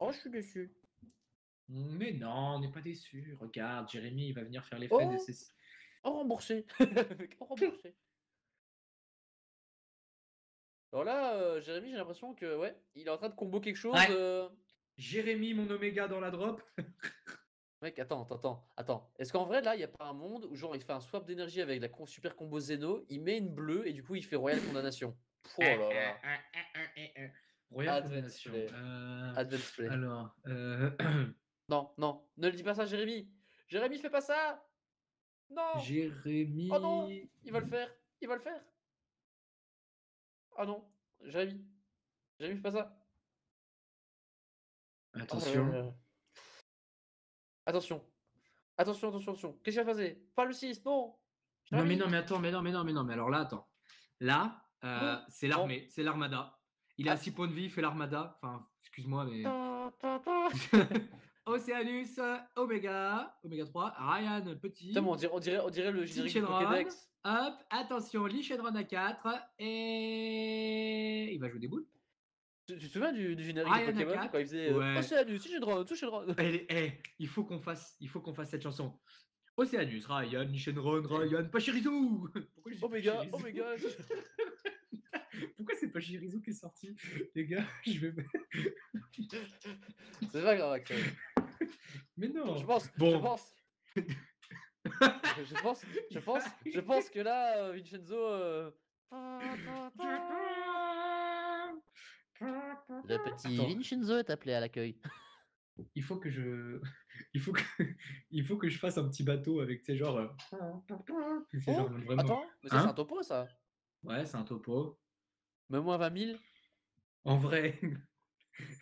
Oh, je suis déçu. Mais non, on n'est pas déçu. Regarde, Jérémy, il va venir faire les frais de Oh, ses. oh, remboursé. Oh, remboursé. Alors là, Jérémy, j'ai l'impression que ouais, il est en train de combo quelque chose. Ouais. Jérémy, mon Oméga dans la drop. Mec, attends. Est-ce qu'en vrai, là, il n'y a pas un monde où genre il fait un swap d'énergie avec la super combo Zeno, il met une bleue et du coup il fait Royal Condamnation. Oh là là. Royal Advance Condamnation. play. Advance play. Alors, Non, ne le dis pas ça, Jérémy. Jérémy, fais pas ça. Non. Oh non, Jérémy. il va le faire. Il va le faire. Oh non, Jérémy. Jérémy, fais pas ça. Oh là là Attention. là là. Attention. Attention. Qu'est-ce qu'il va passer? Pas le 6, non. Non, mais Jérémy. non, mais attends, mais non, mais alors là, attends. Là, Non. c'est l'armée, c'est l'armada. Il a Ah. 6 points de vie, il fait l'armada. Enfin, excuse-moi, mais. Ta. Océanus, Oméga 3, Ryan, petit. Putain, mais on dirait le générique du Shenron, Pokédex. hop, attention, Lee Shenron à 4, et il va jouer des boules. Tu te souviens du générique de Ryan à Pokémon 4, quand il faisait ouais. Océanus, si j'ai droit, touche le droit. Il faut qu'on fasse cette chanson. Océanus, Ryan, Lee Shenron, Ryan, Pachirisu. Pourquoi je dis Oméga. Pourquoi c'est Pachirisu qui est sorti? Les gars, je vais. C'est pas grave, Axel. Mais non. Je pense. Je pense que là, Vincenzo. Le petit Attends. Vincenzo est appelé à l'accueil. Il faut que je fasse un petit bateau avec ces genre. C'est genre vraiment. Attends, mais ça, c'est un topo, ça. Ouais, c'est un topo. Même moins 20 000. En vrai,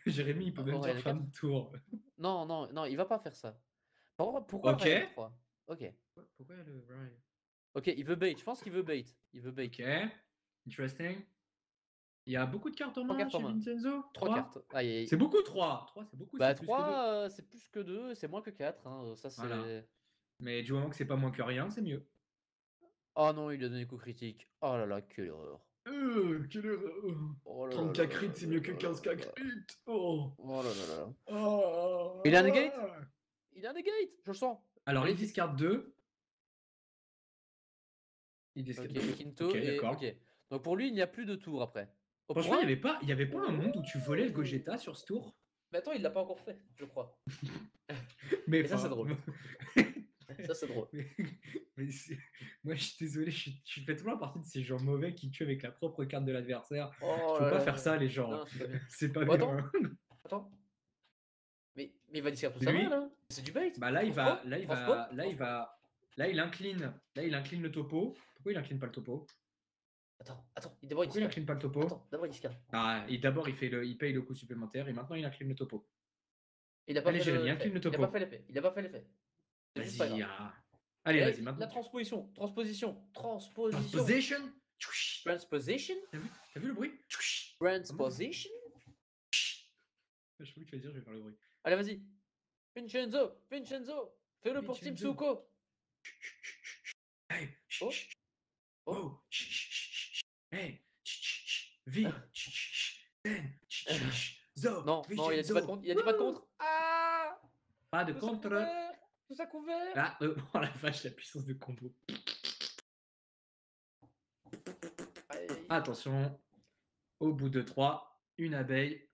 Jérémy, il peut même Oh, dire Ryan fin de tour. Non, il va pas faire ça. Par contre, pourquoi Ok. Ryan 3? Ok. Pourquoi le Ryan? Ok, il veut bait. Je pense qu'il veut bait. Ok. Interesting. Il y a beaucoup de cartes en 3 main cartes en chez main. Vincenzo. 3 cartes. C'est beaucoup 3. 3, c'est beaucoup. Bah C'est plus que 2. 3, c'est plus que 2, c'est moins que 4. Hein. Ça, c'est. Voilà. Mais du moment que c'est pas moins que rien, c'est mieux. Oh non, il a donné coup critique. Oh là là, quelle erreur. Quelle erreur. Oh là là 30k là crit, là c'est là mieux que là là 15k là. crit. Oh. Oh là là là. Oh. Il a un negate? Il a un negate, je le sens. Alors, Allez, il discard 2. Il discard Ok, Quinto Ok, et. d'accord. Ok. Donc pour lui, il n'y a plus de tour après. Au Franchement, point. il y avait pas un monde où tu volais le Gogeta sur ce tour? Mais attends, il l'a pas encore fait, je crois. Mais Et ça, c'est enfin, drôle. Ça, c'est drôle. mais moi, je suis désolé, je fais toujours partie de ces gens mauvais qui tuent avec la propre carte de l'adversaire. Oh Faut là pas là faire là. ça, les gens. Non, c'est pas bien. C'est pas Oh, bien. attends. Hein. Attends. Mais il va discard tout sa main Lui, là. C'est du bait. bah là, il Transport, va, là, il transport, va, là, il transport. va, là, il incline le topo. Pourquoi il incline pas le topo? Attends, d'abord il Pourquoi il scanne. incline pas le topo? Attends, d'abord il scanne. Ah, et d'abord il paye le coût supplémentaire et maintenant il incline le topo. Il a pas Allez, fait Jérémy, l'effet. incline le Il a pas topo. fait l'effet. Il a pas fait l'effet. C'est juste pas Vas-y. grave. Allez, Et là, vas-y, la maintenant. transposition. Transposition. Transposition. Transposition. T'as vu le bruit? Transposition. Je crois que tu vas dire, je vais faire le bruit. Allez, vas-y. Vincenzo. Fais-le pour Team Vincenzo. Suko. Hey. Oh. Oh. Oh. Hey. V. Zo. Non, il a dit pas de contre. Il a dit pas de contre. Ah. Pas de Tout ça contre. couvert. Tout ça couvert. Ah, oh la vache, la puissance de combo. Aïe. Attention. Au bout de 3, une abeille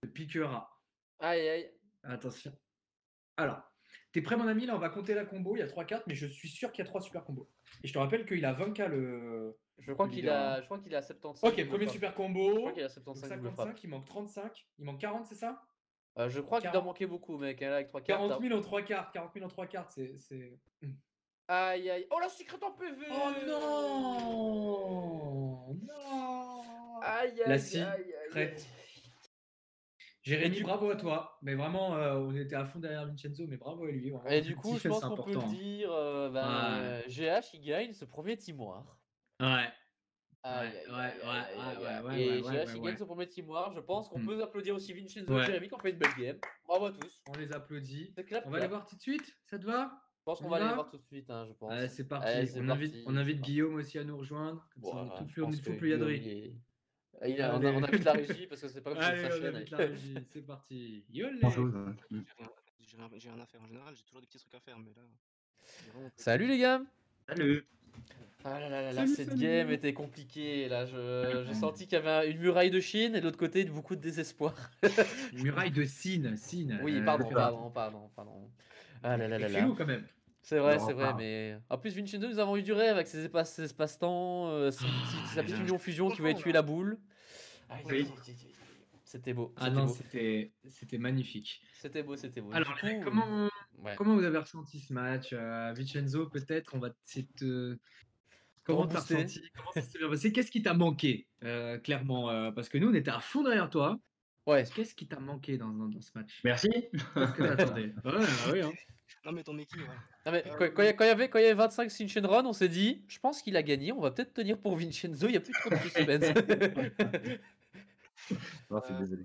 te piquera. Aïe. Attention. Alors, t'es prêt, mon ami? Là, on va compter la combo. Il y a 3 cartes, mais je suis sûr qu'il y a 3 super combos. Et je te rappelle qu'il a 20k le. Je crois qu'il a 75. Ok, premier super combo. Je crois qu'il a 75 double frappe. 55, il manque 35. Il manque 40, c'est ça? Je crois qu'il doit manquer beaucoup, mec. Là, avec 3 cartes. 40 000 en 3 cartes. 40 000 en 3 cartes, c'est. Aïe. Oh, la secrète en PV. Oh non. Non. Aïe. La secrète. Jérémy, bravo à toi. Mais vraiment, on était à fond derrière Vincenzo, mais bravo à lui. Vraiment. Et du coup, je pense qu'on peut le dire. GH, il gagne ce premier timoir. Ouais. Et GH, il gagne ce premier timoir. Je pense qu'on peut applaudir aussi Vincenzo et Jérémy qui ont fait une belle game. Bravo à tous. On les applaudit. Clap, on va aller voir tout de suite. Ça te va? Je pense qu'on va aller voir tout de suite, hein, je pense. Allez, c'est parti. On invite Guillaume aussi à nous rejoindre. Voilà, il faut plus Yadri. On invite la régie parce que c'est pas comme Allez, sa on chaîne. invite la régie. C'est parti. Yolé. Bonjour. J'ai rien à faire en général, j'ai toujours des petits trucs à faire, mais là. Salut les gars. Salut. Ah là, cette game était compliquée. Là, j'ai senti qu'il y avait une muraille de Chine et de l'autre côté beaucoup de désespoir. Une muraille de Sine. Oui, pardon. Ah là. Fais-nous quand même. C'est vrai, mais en plus Vincenzo, nous avons eu du rêve avec ses espaces-temps, sa petite union fusion qui voulait tuer la boule. C'était beau. Ah non, c'était magnifique. C'était beau. Alors, comment vous avez ressenti ce match? Vincenzo, peut-être, on va essayer de... Comment t'as ressenti? Comment ça s'est bien passé? Qu'est-ce qui t'a manqué, clairement? Parce que nous, on était à fond derrière toi. Ouais. Qu'est-ce qui t'a manqué dans ce match? Merci. Qu'est-ce que t'attendais? Oui, hein. Non, mais ton équipe, voilà. Non, mais quand il y avait 25 Sinchen Run, on s'est dit, je pense qu'il a gagné, on va peut-être tenir pour Vincenzo, il n'y a plus trop de suspense. Désolé.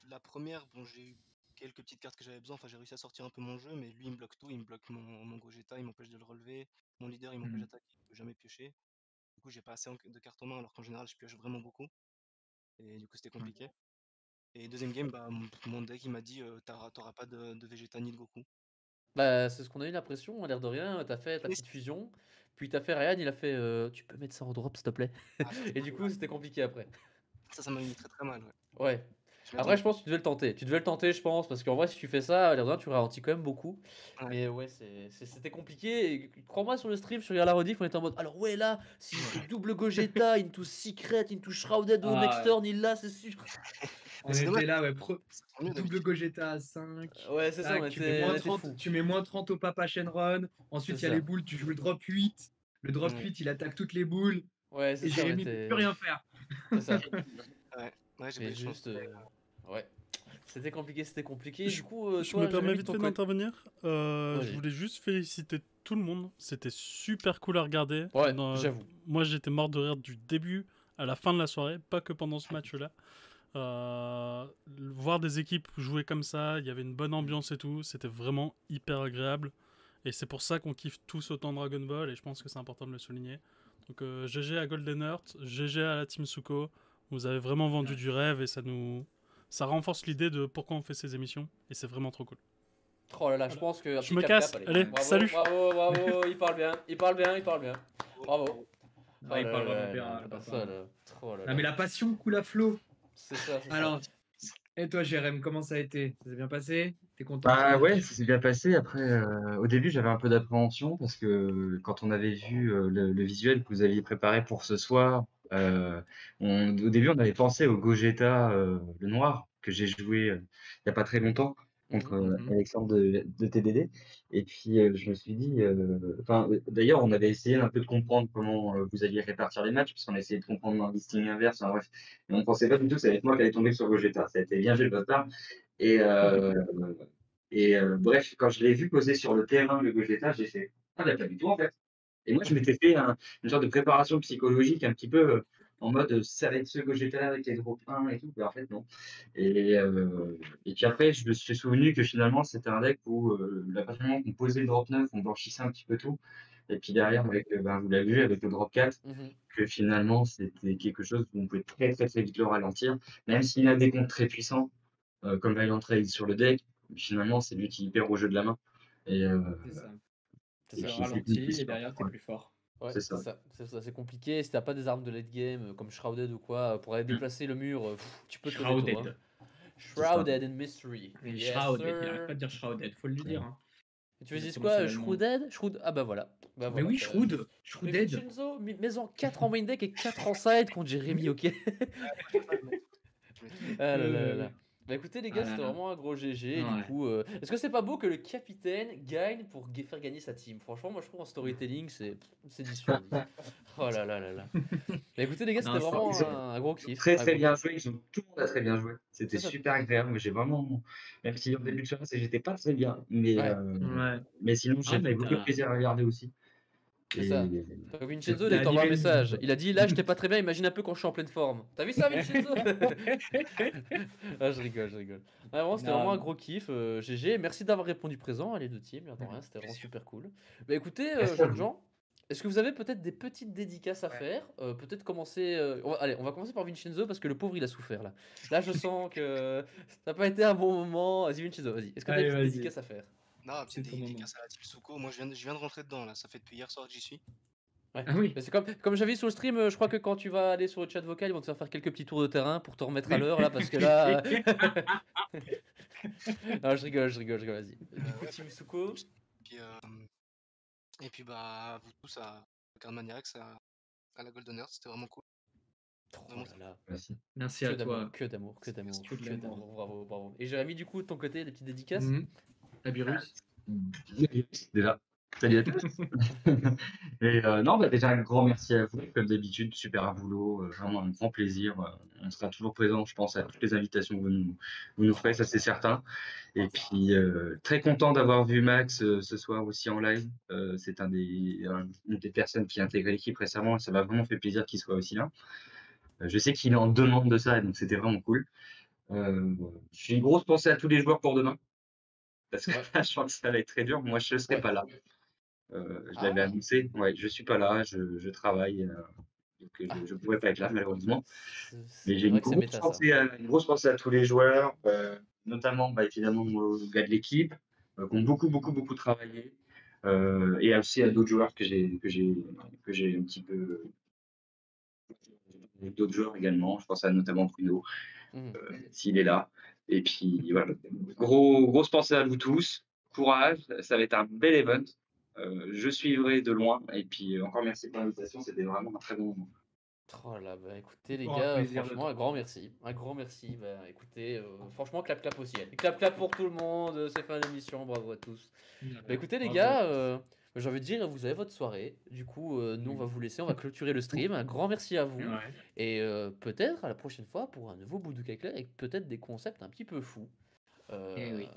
La première, bon, j'ai eu quelques petites cartes que j'avais besoin, enfin j'ai réussi à sortir un peu mon jeu, mais lui il me bloque tout, il me bloque mon Gogeta, il m'empêche de le relever, mon leader il m'empêche d'attaquer, il peut jamais piocher. Du coup j'ai pas assez de cartes en main alors qu'en général je pioche vraiment beaucoup. Et du coup c'était compliqué. Et deuxième game, mon deck il m'a dit t'auras pas de Vegeta ni de Goku. Bah, c'est ce qu'on a eu l'impression, à l'air de rien, t'as fait ta petite fusion, puis t'as fait Ryan, il a fait tu peux mettre ça en drop s'il te plaît. Et du coup c'était compliqué après. Ça m'a mis très mal, ouais. Ouais. Après je pense que tu devais le tenter, je pense, parce qu'en vrai si tu fais ça, à l'air de rien tu ralentis quand même beaucoup. Ouais. Mais ouais, c'était compliqué, et crois-moi sur le stream, sur la rediff, on était en mode, alors ouais là, s'il fait double Gogeta, into Secret, into Shrouded au next turn, il l'a, c'est sûr. On était là, ouais, double Gogeta à 5. Ouais, c'est ça, tu mets moins 30 au Papa Shenron. Ensuite, il y a les boules, tu joues le drop 8. Le drop 8, il attaque toutes les boules. Ouais, c'est et ça. Jérémy ne peut plus rien faire. C'est ça. Ouais, j'ai juste. Ouais. C'était compliqué. Du coup, je me permets vite fait d'intervenir. Je voulais juste féliciter tout le monde. C'était super cool à regarder. Ouais, j'avoue. Moi, j'étais mort de rire du début à la fin de la soirée, pas que pendant ce match-là. Voir des équipes jouer comme ça, il y avait une bonne ambiance et tout, c'était vraiment hyper agréable. Et c'est pour ça qu'on kiffe tous autant Dragon Ball, et je pense que c'est important de le souligner. Donc GG à Golden Earth, GG à la Team Suko. Vous avez vraiment vendu du rêve et ça renforce l'idée de pourquoi on fait ces émissions, et c'est vraiment trop cool. Oh là là, je pense que... Je me casse, allez, bravo, salut. Bravo, il parle bien. Bravo. Il parle vraiment bien. Non mais la passion coule à flot. C'est ça. Alors, et toi Jérém, comment ça a été? Ça s'est bien passé? T'es content? Bah ouais, ça s'est bien passé. Après, au début, j'avais un peu d'appréhension parce que quand on avait vu le visuel que vous aviez préparé pour ce soir, au début, on avait pensé au Gogeta, le noir, que j'ai joué il n'y a pas très longtemps. contre Mhm. Alexandre de TDD. Et puis je me suis dit, d'ailleurs, on avait essayé un peu de comprendre comment vous alliez répartir les matchs, puisqu'on a essayé de comprendre un listing inverse, enfin, bref. Et on pensait pas du tout que ça allait être moi qui allait tomber sur Gogeta. Ça a été bien joué de votre part. Et, bref, quand je l'ai vu poser sur le terrain le Gogeta, j'ai fait ah, bah, pas du tout en fait. Et moi, je m'étais fait une sorte de préparation psychologique un petit peu en mode ça va être ce Gogeta avec les drop 1 et tout. Mais en fait, non. Et puis après, je me suis souvenu que finalement, c'était un deck où la partir du moment qu'on posait le drop 9, on blanchissait un petit peu tout. Et puis derrière, avec, vous l'avez vu, avec le drop 4, Mhm. que finalement, c'était quelque chose où on pouvait très très très vite le ralentir. Même s'il a des comptes très puissants, comme Valiant Raid sur le deck, finalement, c'est lui qui perd au jeu de la main. Et, C'est ça. C'est et Tu ça. le puis c'est ralentis compliqué, et derrière, t'es ouais, plus fort. Ouais, c'est ça. c'est ça, c'est compliqué. Si t'as pas des armes de late game comme Shrouded ou quoi, pour aller Mm. déplacer le mur, tu peux te lever tôt. Hein. Shrouded. C'est ça. Shrouded in Mystery. Et Yes, Shrouded, il arrête sir. pas de dire Shrouded, faut le dire. Hein. Et tu Il veux a dire commencé quoi l'allemand. Shrouded Shroud... Ah bah voilà. Bah Mais voilà, oui, ça- Shroud, Mais Shrouded. Vincenzo, mets-en 4 en main deck et 4 en side contre Jérémy, ok? Je vais mettre. Je vais mettre. Ah là là là là. Bah écoutez les gars, Ah là c'était là. vraiment un gros GG. Du Ouais. coup, est-ce que c'est pas beau que le capitaine gagne pour faire gagner sa team? Franchement, moi je trouve en storytelling, c'est 10 sur 10. Oh là là là là. Bah écoutez les gars, c'était Non, c'est- vraiment Ils ont un gros kiff. très Un très gros bien kiff. joué, tout le monde a très bien joué. C'était C'est ça. super agréable. J'ai vraiment, même si au début de séance, j'étais pas très bien, mais, Ouais, sinon, Ah, j'ai mais pris beaucoup de plaisir à regarder aussi. c'est ça. Et Vincenzo, là, t'as il t'envoie un animé le message. mood. Il a dit là, j'étais pas très bien, imagine un peu quand je suis en pleine forme. T'as vu ça, Vincenzo? Ah, je rigole, je rigole. Ah, vraiment, c'était vraiment un Non, gros kiff. GG, merci d'avoir répondu présent, les deux teams, de rien, c'était vraiment super cool. Bah écoutez, merci à jeunes vous. gens, est-ce que vous avez peut-être des petites dédicaces à faire? Peut-être commencer. Allez, on va commencer par Vincenzo parce que le pauvre il a souffert là. Là, je sens que ça n'a pas été un bon moment. Vas-y, Vincenzo, vas-y. Est-ce que tu as allez, des petites vas-y. dédicaces à faire? Non, C'est petite ton moment. dédicace à la team Suko. Moi, je viens de rentrer dedans là. Ça fait depuis hier soir que j'y suis. Ouais. Ah oui. Mais c'est comme j'avais vu sur le stream, je crois que quand tu vas aller sur le chat vocal, ils vont te faire quelques petits tours de terrain pour te remettre à l'heure là, parce que là. Non, je rigole, vas-y. Du coup, Ouais, Team Suko. puis, bah, vous tous à Cardman Rex à la Golden Earth, c'était vraiment cool. Oh Vraiment là là. Merci. Merci Que à d'amour, toi. que d'amour, que d'amour, Que de que l'amour. d'amour. Bravo, bravo. Et Jérémy, du coup, de ton côté, des petites dédicaces? Tabirus. Déjà. Salut à tous. Et non, bah, déjà un grand merci à vous, comme d'habitude, super boulot, vraiment un grand plaisir. On sera toujours présent, je pense, à toutes les invitations que vous nous ferez, ça c'est certain. Et puis très content d'avoir vu Max ce soir aussi en live. C'est une des personnes qui a intégré l'équipe récemment et ça m'a vraiment fait plaisir qu'il soit aussi là. Je sais qu'il est en demande de ça, et donc c'était vraiment cool. Je fais une grosse pensée à tous les joueurs pour demain, parce que Ouais. là, je sens que ça va être très dur. Moi, je ne serai Ouais. pas là. Je l'avais Ah. annoncé. Ouais, je suis pas là, je travaille, donc je ne pourrais pas être là malheureusement. Mais j'ai vrai que c'est méta ça. une grosse pensée à tous les joueurs, notamment bah, évidemment aux gars de l'équipe, qui ont beaucoup travaillé, et aussi à d'autres joueurs que j'ai un petit peu, d'autres joueurs également. Je pense à notamment Bruno, Mhm. s'il est là. Et puis voilà, grosse pensée à vous tous. Courage, ça va être un bel event. Je suivrai de loin. Et puis encore merci pour l'invitation, c'était vraiment un très bon moment. Oh là, bah écoutez les Oh, gars, plaisir de franchement, un te grand merci. Un grand merci. Bah écoutez, franchement, clap au ciel. Clap pour tout le monde, c'est fin d'émission, bravo à tous. Bah écoutez les gars, j'ai envie de dire, vous avez votre soirée. Du coup, nous on va vous laisser, on va clôturer le stream. Un grand merci à vous. Ouais. Et peut-être à la prochaine fois pour un nouveau Bouddouka Club avec peut-être des concepts un petit peu fous. Eh oui.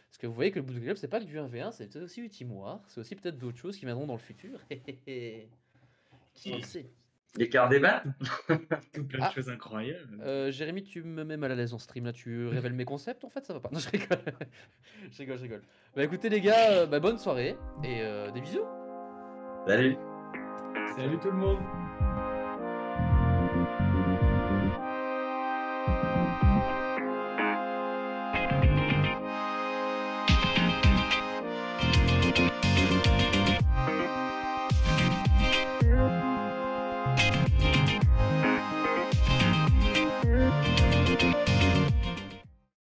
Parce que vous voyez que le Bouddouka Club, c'est pas que du 1v1, c'est peut-être aussi du Team War. C'est aussi peut-être d'autres choses qui viendront dans le futur. Qui le sait? Les quarts débat. Tout plein Ah. de choses incroyables. Jérémy, tu me mets mal à l'aise en stream là, tu révèles mes concepts en fait, ça va pas. Non, je rigole. Je rigole. Bah écoutez les gars, bonne soirée et des bisous. Salut. Salut tout le monde.